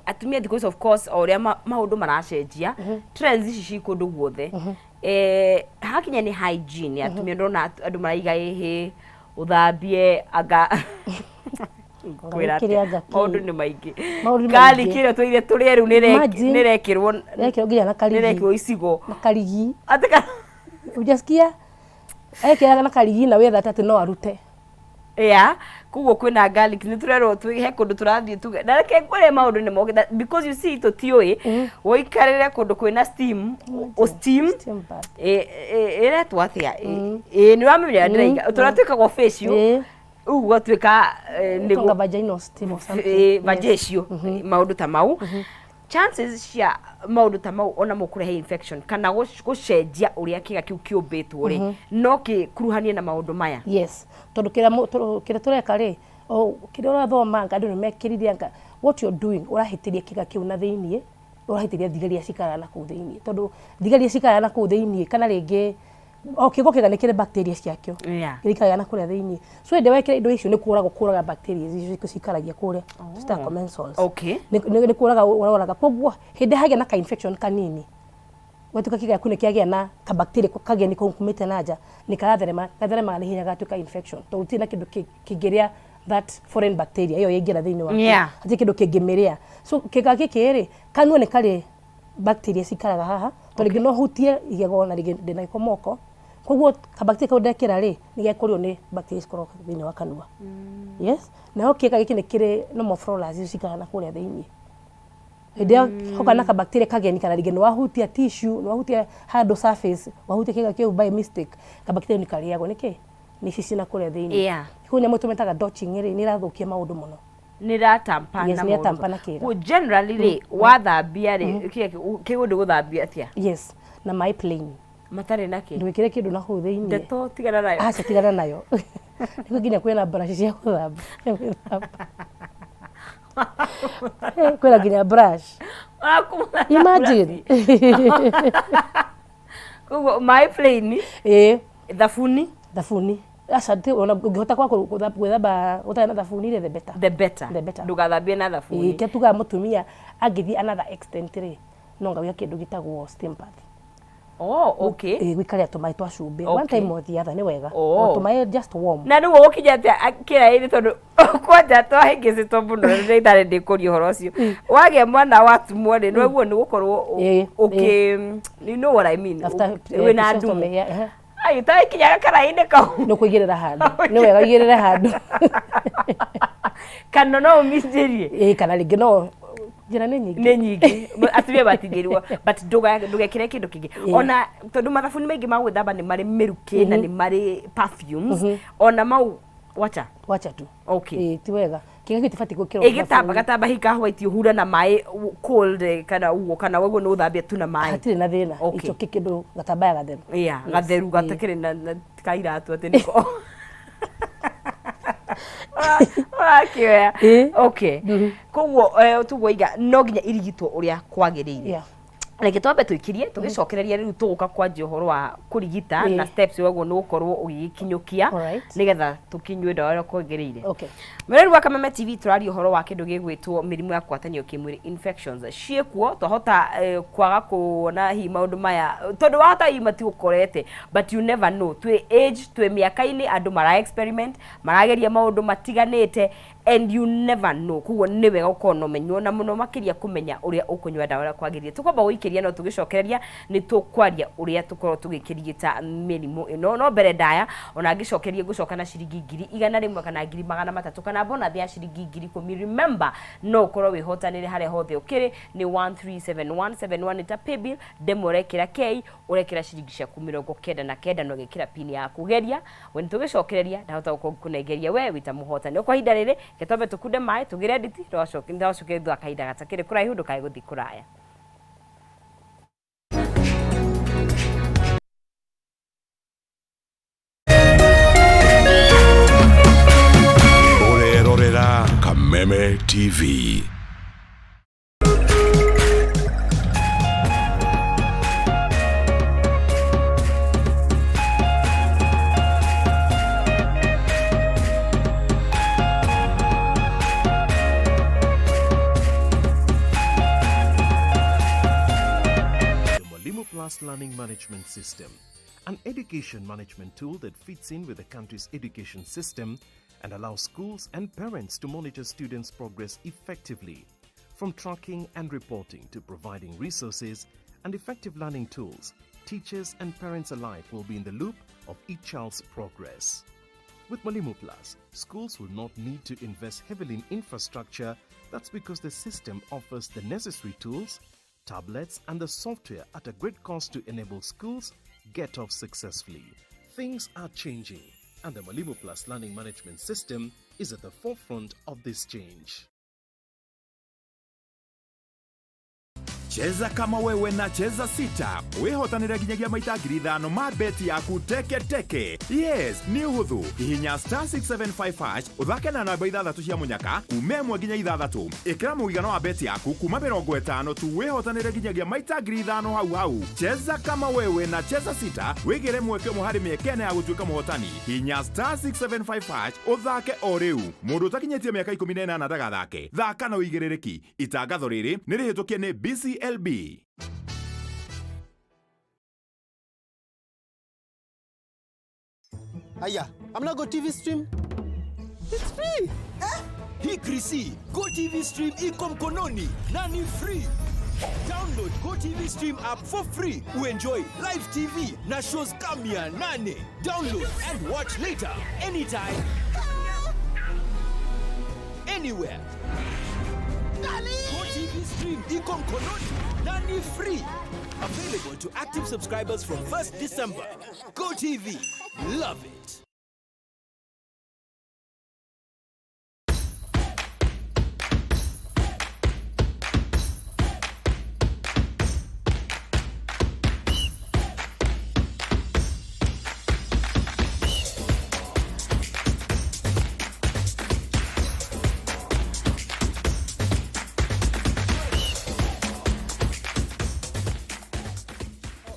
atumia because of course oria maundu maracenjia trends ici cikundu guothe hakinya ni hygiene atumia ndona andu maraiga hihi uthambie anga maundu ni maingi kali kire tũire tũrĩa rĩu nĩrekĩrwo nginya na karigi nĩrekĩrwo icigo na karigi ataka ujasikia ekĩraga na karigi na wetha ati no arute kuguo kwina garlic ni turero he kundu turathie tu na reke ngore maundu ni moge because you see tutioi woikarire kundu kwina steam o steam ere twathia ni wamenya ndiraiga turatuika go facial gwatuika ni go vaginal steam or something vagesio maundu ta mau chances cia maundu ta mau ona mukurehe infection kana gucenjia uria kiga kiu kiumbitwo ri no kikuruhanie na maundu maya yes tondu kira tureka ri kira urathoma ngandu ni mekiririe anga what you're doing urahitiria kiga kiu na thiini urahitiria thigaria cikara na ku thiini tondu thigaria cikara na ku thiini kana ringi kigo kiga ni kire bacteria ciakio kirikara na kuria thiini so ende wekire indo icio ni kuraga bacteria icio cikaragia kuria sta commensals okay ni kuraga koguo hindi hagia na ka infection kanini wetuka kiga kune kiagia na ka bacteria kagia ni kumite naja ni karatherema ni hinya gatuka infection to utina kindu kigeria that foreign bacteria iyo yengira thiini wako ati kindu kingimeria so kiga kikiri kanua ni kari bacteria cikaraga haha to ringi no hutie igego na ringi ndina ikomoko koguo ka bacteria kau ndekira ri ni gekurio ni bacteria cikoro thiini wa kanua yes na kiga giki ni kiri no flora cikara na kuria thiini ndio hoka na ka bacteria kageni kana ringi no wahutia tissue no wahutia hard surface wahutia kiga kiu by mistake ka bacteria ni kariago niki ni cici na kuria thiini kunya mutu metaga dodging ri ni rathukia maundu muno niratampa na maundu ku generally ri wathambia ri kigundu guthambia atia yes na my plain matare nake ndwikire kindu na hu thiini ndeto tigana nayo tigana nayo niko nginya kwena brush cia kuthamba kwena nginya brush imagine kugo my plain thafuni asante ona ngihota kwa gwethamba utana thafuni ile the better ndugathambie na thafuni ke tuga mutumia agithi another extent ri no ngawia kindu gitagwo steam bath okay gwikaria tumai twa cumbi one time or the other ni wega tumai just warm na nugo ukijate akira iri tondu kwanja twahingici tobuno ni ndare ndikuria horo ucio wage mwana watu mwone no guo ni gukorwo okay you know what I mean wina ndumu ai tai kinya karaine kau no kuigirira handu ni wega igirire handu kana no uminjirie kana ringi no njira ni nyingi atumia batigirwa but ndugekire kindu kingi ona tondu mathafuni maingi ma gwithamba ni mari miruki na ni mari perfumes ona mau wacha tu okay ti wega kiga gitifati gukirwo gatamba hika white hura na mai cold kana ugo kana wago no thambia tu na mai hatire na thina icho kikindu gatamba gatheru gatheru gatakire na kaira tu ati niko okay koguo tugoiga no nginya irigitwo uria kwagirire reke twambe twikirie tugicokereria riu tuguka kwanjia uhoro wa kurigita na steps waguo ni gukorwo ugikinyukia nigetha tukinywe ndawa kwagirire mwereru wa Kameme TV turari uhoro wa kindu gigwitwo mirimu ya kwatanio kimwiri infections ciekuo twahota kwaga kuona hi maundu maya tondu wahota hi mati ukorete but you never know twi age twi miaka-ini andu mara experiment marageria maundu matiganite and you never know kuo ni wega ukono menyo na muno makiria kumenya uria ukunywa dawa kwagiria tukwamba guikiria no tugicokereria ni tukwaria uria tukoro tugikirigita mirimu ino no mbere ndaya ona ngicokerie gucoka na ciringi 100 kana 300 kana bona thia ciringi 10,000 remember no ukorwo wihotanire hare hothe ukiri ni 137171 ta paybill demo rekira k urekira ciringi ciaku 99 no gikira pin ya kugeria when tugicokereria ndahota kunegeria we wita muhotani kwa hinda riri ketombe tukunde mai tugire nditi ndacoke thwa kahinda gatakire kuraihu ndukae guthi kuraya Orerorera Kameme TV. Learning Management System, an education management tool that fits in with the country's education system and allows schools and parents to monitor students' progress effectively. From tracking and reporting to providing resources and effective learning tools, teachers and parents alike will be in the loop of each child's progress. With Mwalimu Plus, schools will not need to invest heavily in infrastructure. That's because the system offers the necessary tools, tablets and the software at a great cost to enable schools get off successfully. Things are changing and the Mwalimu Plus learning management system is at the forefront of this change. Cheza kama wewe na cheza sita. Wihotanira ginyagia maita 5,000 ma beti yaku teke teke. Yes, ni uhuthu. Hihinya *675# uthake na namba 6 cia munyaka kume 1 nginya 6. Ikira muigano wa beti yaku kuma 50 tu wihotanira ginyagia maita 5,000 hau. Cheza kama wewe na cheza sita. Wigire mweke muhari miekene ya gutuika muhotani. Hihinya *675# uthake o riu. Mundu utakinyetie miaka 18 ndagathake. Thaka na uigirereki. Itangatho riri ni rihitukie ni BCLB. Aya, I'm not go TV stream. It's free. Hii Krisi, Go TV Stream iko mkononi na ni free. Download Go TV Stream app for free. Enjoy live TV na shows kamia 8. Download and watch later, anytime, anywhere. Go TV Stream iko mkononi na ni free. Available to active subscribers from 1st December. Go TV. Love it.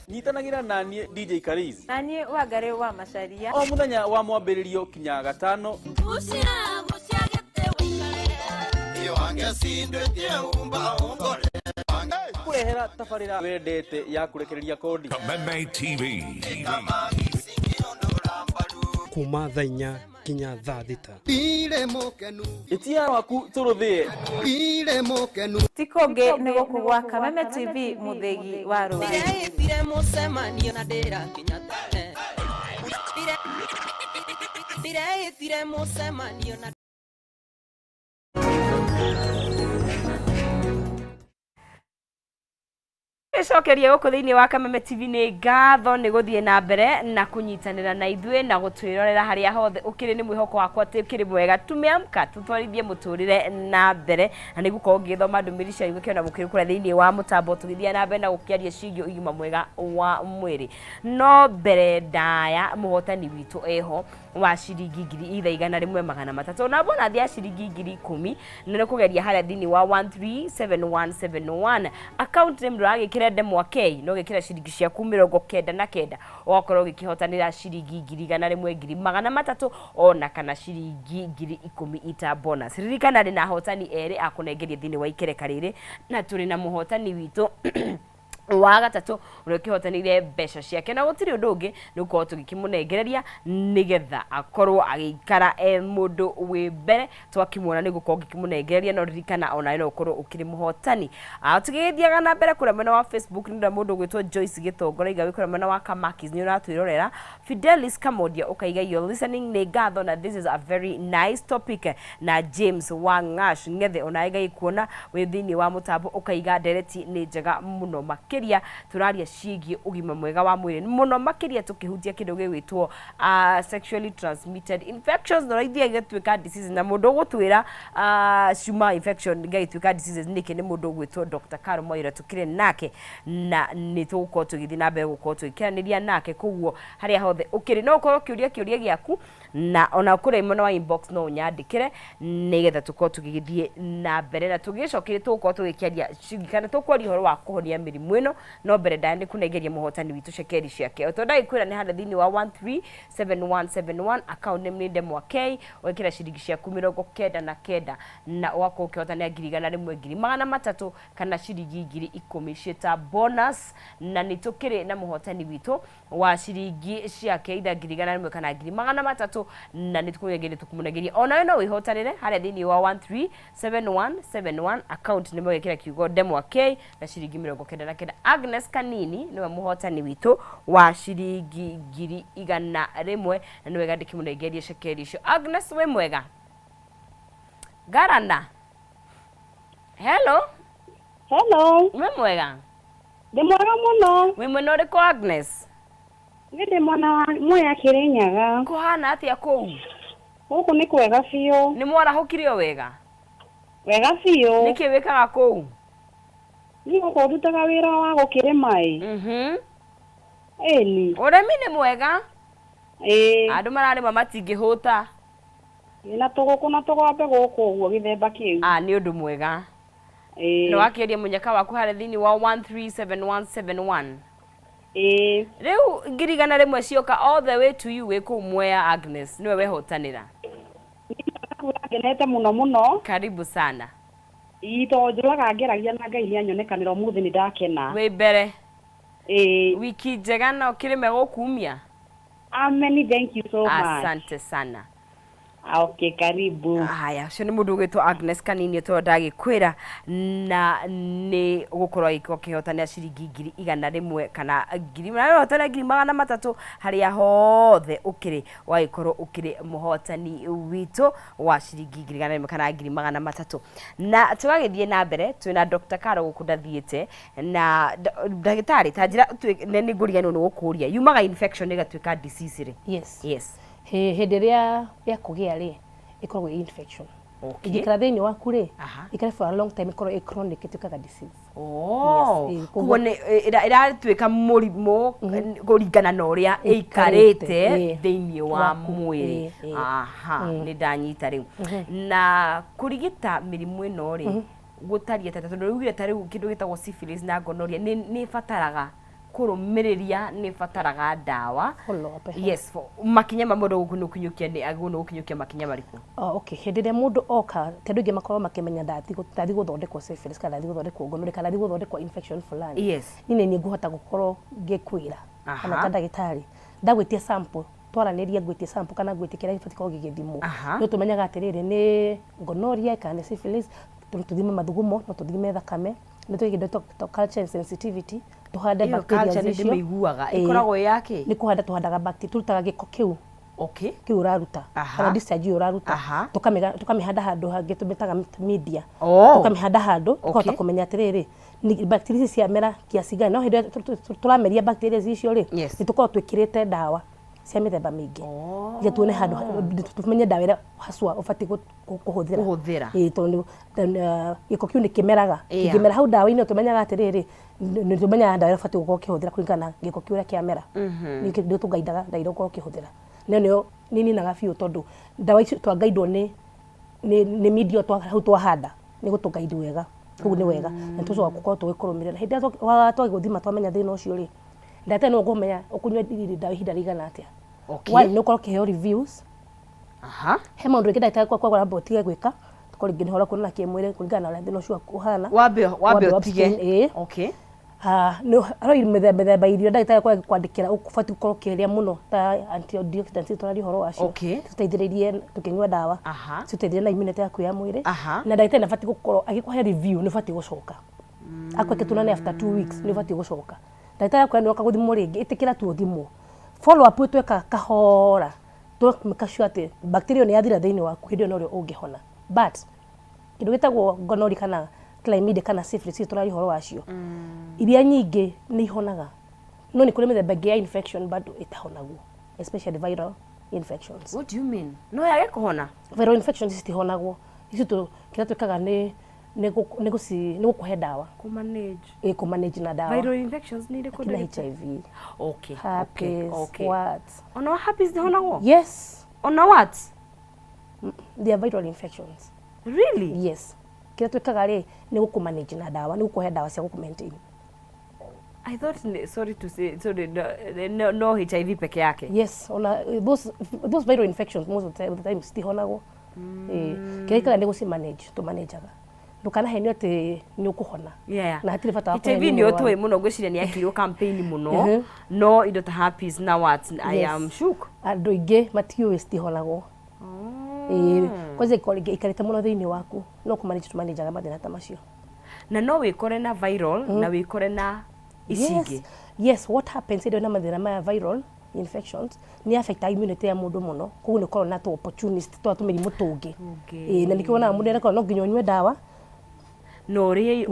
Nyitanagira nanie DJ Kariz. Nanie wagare wa macharia. O muthenya wa mwambiririo kinya gatano. Kurehera tafarira wendete ya kurekereria kodi. Kameme TV. Kuma thainya kinya thaa thita. Itia waku turuthie. Tikonge nego kugwa Kameme TV muthegi wa ru. Dire mucemanio na ndira kinya tene. Dire mucemanio na Cokeria guku thiini wa Kameme TV ni ngatho ni guthie na mbere na kunyitanira na ithue na gutwirorera haria hothe ukiri ni mwihoko wakwa ati ukiri mwega tumeamka tutwarithie muturire na mbere na ni gukorwo ngithoma ndumiri cia igwe kiona mukiri kura thiini wa mutambo tugithia na mbere na gukiaria cigio igima mwega wa mwiri no mbere ndaya muhotani witu eho wa ciringi 1,300 na bona thia ciringi 10,000 nene kugeria haria thiini wa 137171 account name nduragikira demo k no gikira ciringi ciaku 99 okorwo gikihotanira ciringi 1,300 ona kana ciringi 10,000 ita bonus ririkana ri na hotani eri akunengeria thiini wa ikereka riri na turi na muhotani witu wa gatatu uria kihotanire mbeca ciake na gutiri undu ungi ni ukorwo tugikimunengereria nigetha akorwo agikara mundu wi mbere twakimwona ni gukorwo gikimunengereria no ririkana ona no ukorwo ukiri muhotani tugigithiaga na mbere kuria mwena wa Facebook ni mundu gwitwo Joyce Gitongora iga wikuria mwena wa Kamakis ni uratwirorera Fidelis Kamodia ukaiga you're listening ni gatho na this is a very nice topic na James Wangash ngethe ona iga ikuona wi thini wa mutambo ukaiga ndereti ni njega muno makiria turaria ciigi ugima mwega wa mwiri muno makiria tukihutia kindu gigwitwo sexually transmitted infections no raithia gitwika disease na mundu gutwira cuma infection gaitwika diseases niki ni mundu gwitwo Dr. Karo Moira tukire nake na ni tugukorwo tugithi na mbere gukorwo twikiraniria nake koguo haria hothe ukiri no ukorwo kiuria giaku na ona kure imwe wa inbox no unyandikire nigetha tukorwo tugigithie na mbere na tugicokire tugukorwo tugikiaria kana tukwaria horo wa kuhonia mirimu ino no mbere ndani kunengeria muhotani witu shekeri ciake otonda ikwira ni handa thini wa 137171 account name ni Ndemwa K wekira ciringi ciaku 99 na wako ukihotania ngirigana rimwe ngiri magana matatu kana ciringi 10,000 cieta bonus na nitukire na muhotani witu wa ciringi ciake itha ngirigana rimwe kana ngiri magana matatu na nitukuyengeria tukumunegeria ona no wihotanire handa thini wa 137171 account nime wekira kiugo Ndemwa K na ciringi 99 Agnes Kanini niwe muhotani witu wa ciringi 100 na niwe gandiki munengeria shekeri icio Agnes we mwega Garana hello we mwega ndi mwega muno we mwena uriko Agnes ndi mwana moya Kirinyaga kuhana atia kuu huku ni kwega biu ni mwara hukirio wega biu niki wikaga kuu ni uko rutaga wira wa gukirima eni uremi ni mwega andu mararima matingihuta na tuguku na tugwambe guku uguo githemba kiu ni undu mwega no wakiria munyaka waku hare thini wa 137171 riu ngirigana rimwe cioka all the way to you wiku mwea Agnes niwe wehotanira ngenete muno karibu sana ito njuraga ngeragia na Ngai ni anyonekanira umuthi ni ndakena we mbere wiki njega na ukirime gukumia amen thank you so much asante sana okay karibu haya cio ni mundu gwitwo Agnes Kanini to ndagikwira na ni gukorwo ikihotania ciringi 100 kana ngiri hotania ngiri magana matatu haria hothe ukiri waikorwo ukiri muhotani witu wa ciringi 100 kana ngiri magana matatu na tugagithie na mbere twina Dr. Karo gukundathiete na ndagitari tanjira ni ngurigano ni gukuria yumaga infection igatwika disease ri yes hende ria ya kugia ri ikorwo infection igikara thini waku ri ikare for a long time ikorwo chronic itwikaga disease kugo ni iratwika murimo kuringana na uria ikarite thini wa mwiri ni ndanyita riu na kurigita mirimu ino ri gutaria tata tondu riu tariu kindu gitagwo syphilis na gonorrhea ni fataraga kurumiriria ni fataraga dawa yes makinya mamodo gukunyukia ni aguno gukunyukia makinya mariku okay hedire mundu oka tendu ngi makorwo makimenya ndathi guthondekwo syphilis kana ndathi guthondekwo gonorrhea kana ndathi guthondekwo infection fulani yes ni nguhota gukorwo ngikwira kana ndagitari ndagwitie sample twaraniria ngwitie sample kana ngwitie kira ifati ko gigithimo no tumenyaga atiriri ni gonorrhea kana syphilis tuthime mathugumo no tuthime thakame ni tuigide to culture and sensitivity tuhande bacteria icio ndimiguaga ikoragwo yake ni kuhanda tuhandaga bacteria turutaga giko kiu kiu uraruta kana discharge uraruta tukamihanda handu hangi tumitaga media tukamihanda handu tukahota kumenya atiriri ni bacteria cia mera kiasi gani no hindi turameria bacteria icio ri ni tukorwo twikirite dawa cia mithemba mingi ya tuone handu tumenye dawa ira haswa ufati kuhuthira tondu giko kiu ni kimeraga kimera hau dawa ino tumenyaga atiriri ni tumenya dawa ira ufati gukorwo kihuthira kuringana giko kiu ria kiamera ni kindu tugaidaga dawa ira gukorwo kihuthira nio nini na gafiu tondu dawa icio twangaidwo ni media hau twahanda ni gutugaidi wega kugu ni wega na tucoka gukorwo tugikurumira hindi twagiguthima twamenya thina ucio ri ndate no ngomenya ukunywa dawa ihinda rigana atia wali no korwo kiheo reviews he maundu ngida ita kwa botige gwika tukoringi ni hora kuna kiemwire kuringana na thina ucio uhana wabe otige no aroi methemba irio ndagĩtarĩ kwa kwandĩkĩra ũbati gũkorwo kĩrĩa mũno ta antioxidants tũrari horo wacio tũteithĩrĩrie tũkĩnyua ndawa tũteithĩrĩrie na immunity yaku ya mwĩrĩ na ndagĩtarĩ nabati gũkorwo agĩkũhe review nĩ bati gũcoka akweke tunane after 2 weeks nĩ bati gũcoka ndagĩtarĩ yakũ nĩ okaguthimwo rĩngĩ ĩtĩkĩra tu ũthimwo follow up tweka kahora make sure atĩ bacteria nĩ yathira thĩinĩ waku hĩndĩ ĩyo no rĩo ũngĩhona but kĩndũ gĩtagwo gonorrhea kana chlamydia kana syphilis tũrari horo wacio iria nyingĩ nĩ ihonaga no nĩ kũrĩ mĩthemba ĩngĩ ya infection bado ĩtahonagwo especially viral infections. What do you mean? No yage kũhona? Viral infections citihonagwo icio kĩrĩa twĩkaga nĩ gũkũhe ndawa kũmanage na ndawa. Viral infections nĩ irĩkũ? Kina HIV, herpes, what? Ona herpes ndihonagwo? Yes. Ona what? They are viral infections. Really? Yes. Kĩrĩa twĩkaga rĩ nĩ gũkũmanage na ndawa nĩ gũkũhe ndawa cia gũkũmaintain. I thought, sorry to say, no HIV peke yake. Yes, those viral infections most of the time stihonagwo. Kĩrĩa kĩrĩa nĩ gũcimanage tũmanageaga ndũkanahenio atĩ nĩ ũkũhona na hatirĩ bata wa HIV nĩ ũtũĩ mũno ngwĩciria nĩ yakirwo campaign mũno no indo ta herpes na what I am shook andũ aingĩ matiũĩ citihonagwo kwanza ikarĩte mũno thĩinĩ waku no kũmanage tũmanageaga mathĩna ta macio na no wĩkore na viral na wĩkore na ici yes what happens indo na mathĩna maya viral infections ni affect immunity ya mundu muno koguo ni korwo na to opportunist twa tumĩrimũ tũngĩ na nĩ kĩona mũndũ nĩ no nginya ũnyue ndawa no ũrĩa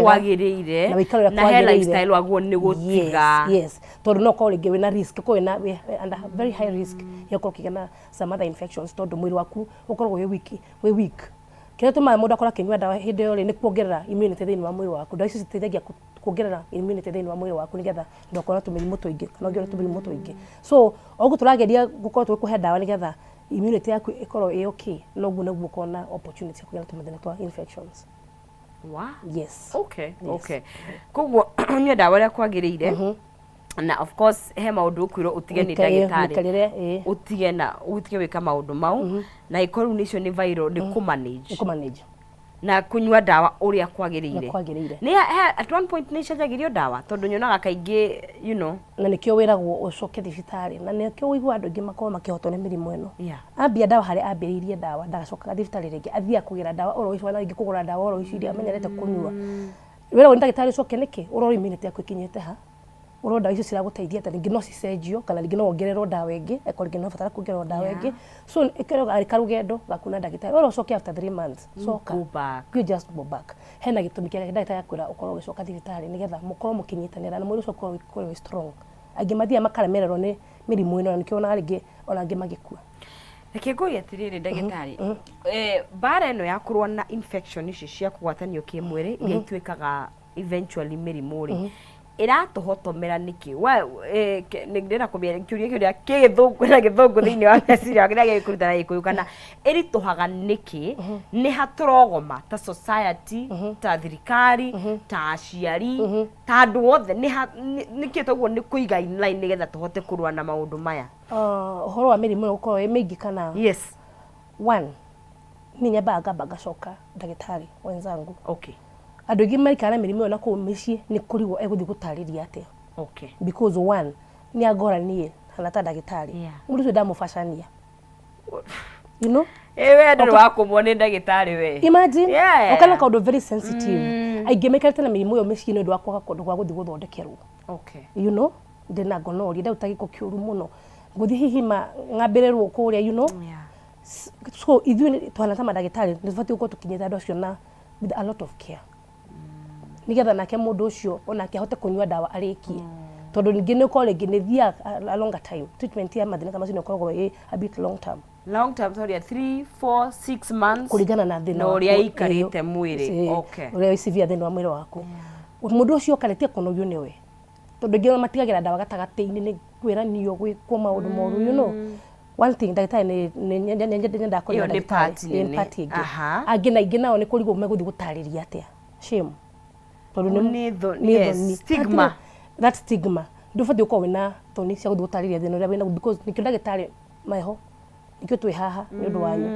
kwagĩrĩire na he lifestyle waguo nĩ gũtiga yes tondũ no korwo rĩngĩ wĩna risk korwo na under very high risk ya gũkorwo kĩgĩa some other infections tondũ mwĩrĩ waku ũkoragwo wĩ weak kĩrĩa tũmaga mũndũ akorwo akĩnyua ndawa hĩndĩ ĩyo nĩ kuongerera immunity thĩinĩ wa mwĩrĩ waku ndawa icio citeithagia kuongerera immunity thĩinĩ wa mwĩrĩ waku nĩgetha ndũkorwo tũmĩrimũ tũingĩ kana ũngĩona tũmĩrimũ tũingĩ so oguo tũrageria gũkorwo tũgĩkũhe ndawa nĩgetha immunity yaku ĩkorwo ĩ okay noguo nĩguo ũkorwo na opportunity ya kũgĩa na tũmathĩna twa infections. Wow. Yes. Okay. Koguo nyua ndawa ũrĩa kwagĩrĩire na of course he maũndũ ũkwĩrwo ũtige nĩ ndagĩtarĩ ũtige wĩka maũndũ mau na ikorwo nĩ icio nĩ viral nĩ kũmanage na kunyua ndawa ũrĩa kwagĩrĩire nĩ at one point nĩ cenjagĩrio ndawa tondũ nyonaga kaingĩ you know na nĩkĩo wĩragwo ũcoke thibitarĩ na nĩkĩo wĩigua andũ aingĩ makorwo makĩhotwo nĩ mĩrimũ ĩno ambia ndawa harĩa ambĩrĩirie ndawa ndagacokaga thibitarĩ rĩngĩ athiaga kũgĩra ndawa oro icio na rĩngĩ kũgũra ndawa oro icio iria amenyerete kũnyua wĩragwo nĩ ndagĩtarĩ ũcoke nĩkĩ ũrora immunity yaku ĩkinyĩte ha ũrora ndawa icio ciragũteithia ta rĩngĩ no cicenjio kana rĩngĩ no wongererwo ndawa ĩngĩ eko rĩngĩ no batara kuongererwo ndawa ĩngĩ so ĩkerwo karũgendo gaku na ndagĩtarĩ ũrora ũcoke after 3 months you just go back hena gĩtũmi kĩrĩa ndagĩtarĩ akwĩra ũkorwo ũgĩcoka thibitarĩ nĩgetha mũkorwo mũkĩnyitanĩra na mwĩrĩ ũcio ũkorwo wĩ strong angĩ mathiaga makaremererwo nĩ mĩrimũ ĩno na nĩkĩo ona rĩngĩ ona angĩ magĩkua. Reke ngũrie atĩrĩrĩ ndagĩtarĩ bara ĩno ya kũrũa na infection ici cia kũgwatanio kĩmwĩrĩ iria ituĩkaga eventually mĩrimũ rĩ ĩratũhotomera nĩkĩ nĩ ndĩra kũmĩera kĩũria kĩrĩa kĩgĩthũngũ na gĩthũngũ thĩinĩ wa meciria kĩrĩa gĩkũruta na gĩkũyũ kana ĩritũhaga nĩkĩ nĩ hatũrogoma ta society ta thirikari ta aciari ta andũ othe nĩkĩ toguo nĩ kũiga in line nĩgetha tũhote kũrũa na maũndũ maya ũhoro wa mĩrimũ gũkorwo ĩ mĩingĩ kana yes one niĩ nyambaga ngacoka ndagĩtarĩ wenzangu okay andũ aingĩ maikara mĩrimũ ĩyo na kũu mĩciĩ nĩ kũrigwo egũthiĩ gũtarĩria atĩa because one nĩ angora niĩ hana ta ndagĩtarĩ mũndũ ũcio ndamũbacania you know we ndũrĩ wa kũmwo nĩ ndagĩtarĩ we imagine ũkana kaũndũ very sensitive aingĩ maikarĩte na mĩrimũ ĩyo mĩciĩ nĩ ũndũ wa kwaga kũndũ gwa gũthiĩ gũthondekerwo you know ndĩna gonorrhea ndauta gĩko kĩũru mũno ngũthiĩ hihi ng'ambĩrĩrwo kũrĩa you know so ithuĩ twana ta mandagĩtarĩ nĩ tũbatiĩ gũkorwo tũkinyĩte andũ acio na with a lot of care nigetha nake mũndũ ũcio onake ahote kũnyua ndawa arĩkie tondũ ningĩ nĩ ũkorwo rĩngĩ nĩ thiaga a longer time treatment ya mathĩna ta macio nĩ ũkoragwo ĩ a bit long term sorry 3 4 6 months kũringana na thĩna ũrĩa ikarĩte mwĩrĩ ũrĩa icivia thĩna wa mwĩrĩ waku mũndũ ũcio ũkarĩtie kũnogio nĩwe tondũ nginya matigagĩra ndawa gatagatĩ-inĩ nĩ kwĩranio gwĩkwo maũndũ moru you know one thing ndagĩtarĩ nĩ ndakorwo nĩ part ĩngĩ angĩ na ingĩ nao nĩ kũrigwo megũthiĩ gũtarĩria atĩa shame tondũ nĩ stigma that stigma ndũbatiĩ gũkorwo wĩna thoni cia gũthiĩ gũtarĩria thĩna ũrĩa wĩna because nĩkĩo ndagĩtarĩ meho nĩkĩo twĩ haha nĩ ũndũ wanyu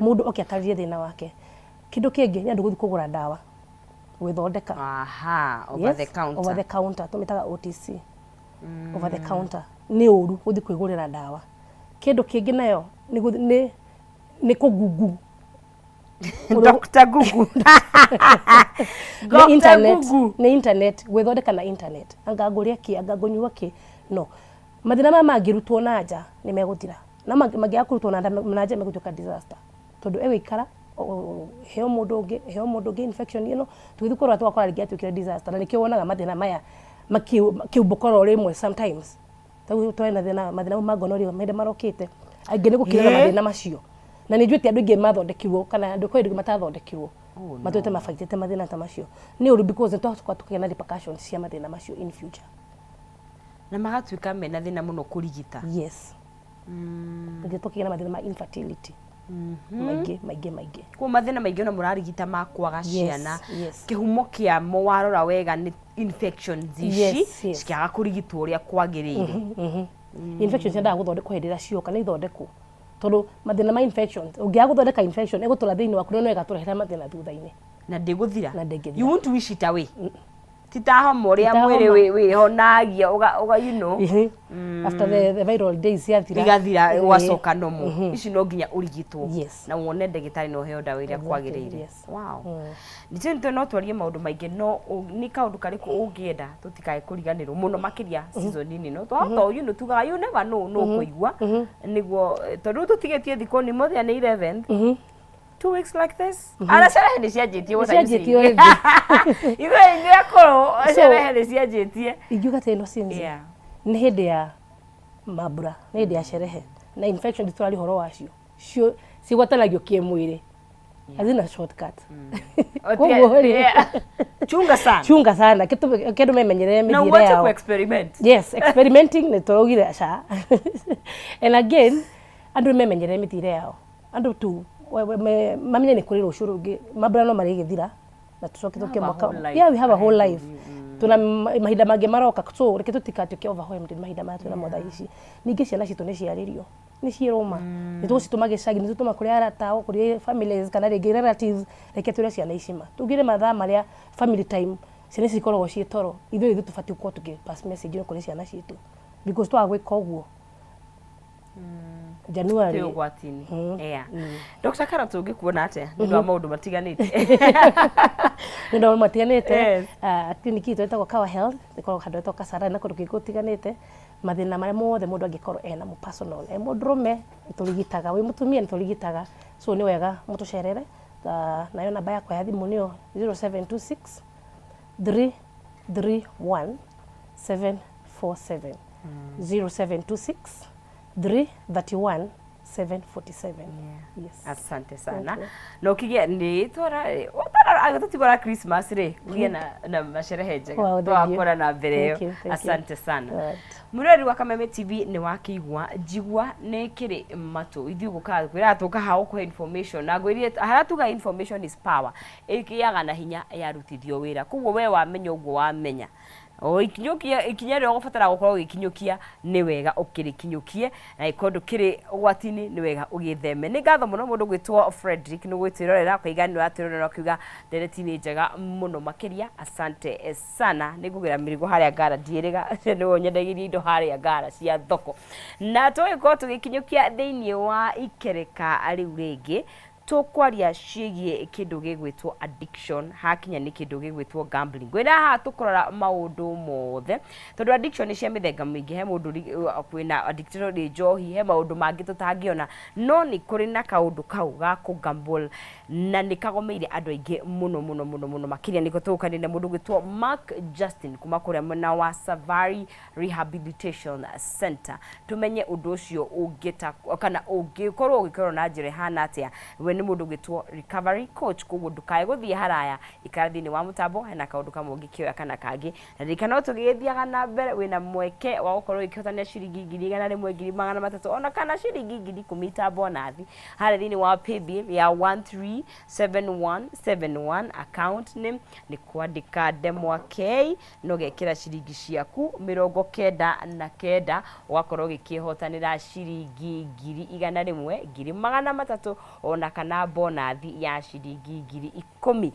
mũndũ oke atarĩrie thĩna wake kĩndũ kĩngĩ nĩ andũ gũthiĩ kũgũra ndawa gwithondeka over the counter over the counter tumitaga OTC over the counter ni uru guthi kwigurira ndawa kindu kingi nayo ni kugugu Dr. Gugu na internet gwithondeka na internet angaguria ki angagonyua ki no mathina maya mangirutwo na nja ni meguthira na magiakurutwo na nja megutuka disaster tondu egikara heo mundu ungi infection ino twithukorwa twakora ringi atukire disaster na nikio wonaga mathina maya makiumbukoro rimwe sometimes tagu twena thina mathina magonorio mende marokite aingi ni gukirira mathina macio na ni njwete andu ingi mathondekirwo kana andu kwa ndu matathondekirwo matwete mafaitete mathina ta macio ni uru because twakwa tukigena repercussions cia mathina macio in future na magatuika mena thina muno kurigita yes ndio tukigena mathina ma infertility maige kwa mathina maige na murarigita makwaga ciana kihumo kia mo warora wega ni infections ici cikiaga kurigitwo uria kwagirire infections cia guthondekwo hindira cioka ni ithondekwo tondu mathina ma infections ungiaga guthondeka infection egutura thiini waku no igaturehera mathina thutha-ini na ndiguthira you want to wish it away titaho moria mwiri we honagia uga you know after the viral days yathira igathira wacoka nomo ici no nginya urigitwo na wone ndagitari no heo dawa iria kwagirire wow nitento no twarie maundu maingi no ni kaundu kariku ungienda tutikae kuriganirwo muno makiria season ini no to you know tugaga you never know no kuigwa niguo tondu tutigetie thiko ni mothia ni 11 2 weeks like this ara sherehe ni cianjitie cianjitie iwe ndio akoro sherehe ni cianjitie ijuga teno sinzi ni hindi ya mabura ni hindi ya sherehe na infection turali horo wacio cio cigwatanagio kiemwiri hazina shortcut chunga sana kitu memenyerere mithire yao na what experiment yes experimenting ni torogire aca and again andu memenyerere mithire yao andu tu mamenye ni kuri rucuru rungi mabura no mari githira na tucoke tuke mwaka we have a whole life tuna mahinda mangi maroka so reke tutikatuke overwhelmed mahinda maya tuna motha ici ningi ciana citu ni ciaririo ni ciroma ni tucitumage cagi ni tutuma kuri arata o kuri families kana ringi relatives reke turia ciana icima tugire mathaa maria family time ciana cikoragwo ci toro ithuĩ tubati gũkorwo tuki pass message kuri ciana citu because twagwika ũguo January ugwatini Dr. Kara tungikuona atia ndio wa maundu matiganite ndio matiganite kliniki twetagwo Kawa Health ikoro handu etoka Sara na kundu gutiganite mathina maria mothe mundu angikorwo ena mu personal mudrume turigitaga wi mutumia turigitaga so ni wega mutucerere nayo namba yakwa ya thimu nio 0726 331 747 0726 331 747 yes asante sana no kigia ni tora agatutigora Christmas ri kugia na masherehe njega twakora na mbere asante sana mureri wa Kameme TV ni wakigwa jigwa nekire matu ithuguka kwira tuka hawo kwa information na ngwirie haratuga information is power ikiyaga na hinya yarutithio wira kuguo we wamenya uguo wamenya o ikinya ryo gubatara gukorwo gikinyukia ni wega ukirikinyukie na ikondo kiri gwatini ni wega ugitheme ni ngatho muno mundu gwitwo Frederick ni gwitirorera kwigani atirorera kiuga dereti ni njega muno makiria asante sana ni gugira mirigo haria ngara ndiiriga ni wonyedagirie indo haria ngara cia thoko na twiko tugikinyukia thiini wa ikereka riu ringi tukwaria cigie kindu gigwitwo addiction hakinya ni kindu gigwitwo gambling gwira ha tukorora maundu mothe tondu addiction ni cia mithenga mingi he mundu kwina addicted ni njohi he maundu mangi tutangiona no ni kuri na kaundu kau ga ku gamble na ni kagomeire andu aingi muno makiria niko tukanine mundu gwitwo Mark Justin kuma kuria mena wa Savari Rehabilitation Center tumenye undu ucio ungita kana ungikorwo na njire hana atia ni mundu gwitwo recovery coach kuguo ndukae guthie haraya ikarathini wa mutambo hena kaundu kamwe ngikioya kana kangi na rikana tugithiaga na mbere wina mweke wa gukorwo ikihotania ciringi 1,300 ona kana ciringi 10,000 bonathi harithini wa paybill ya 137171 account name ni kwandika Demwake no gekira ciringi ciaku 99 ugakorwo gikihotanira ciringi 100,000 1,300 ona kana bonathi ya ciringi 10,000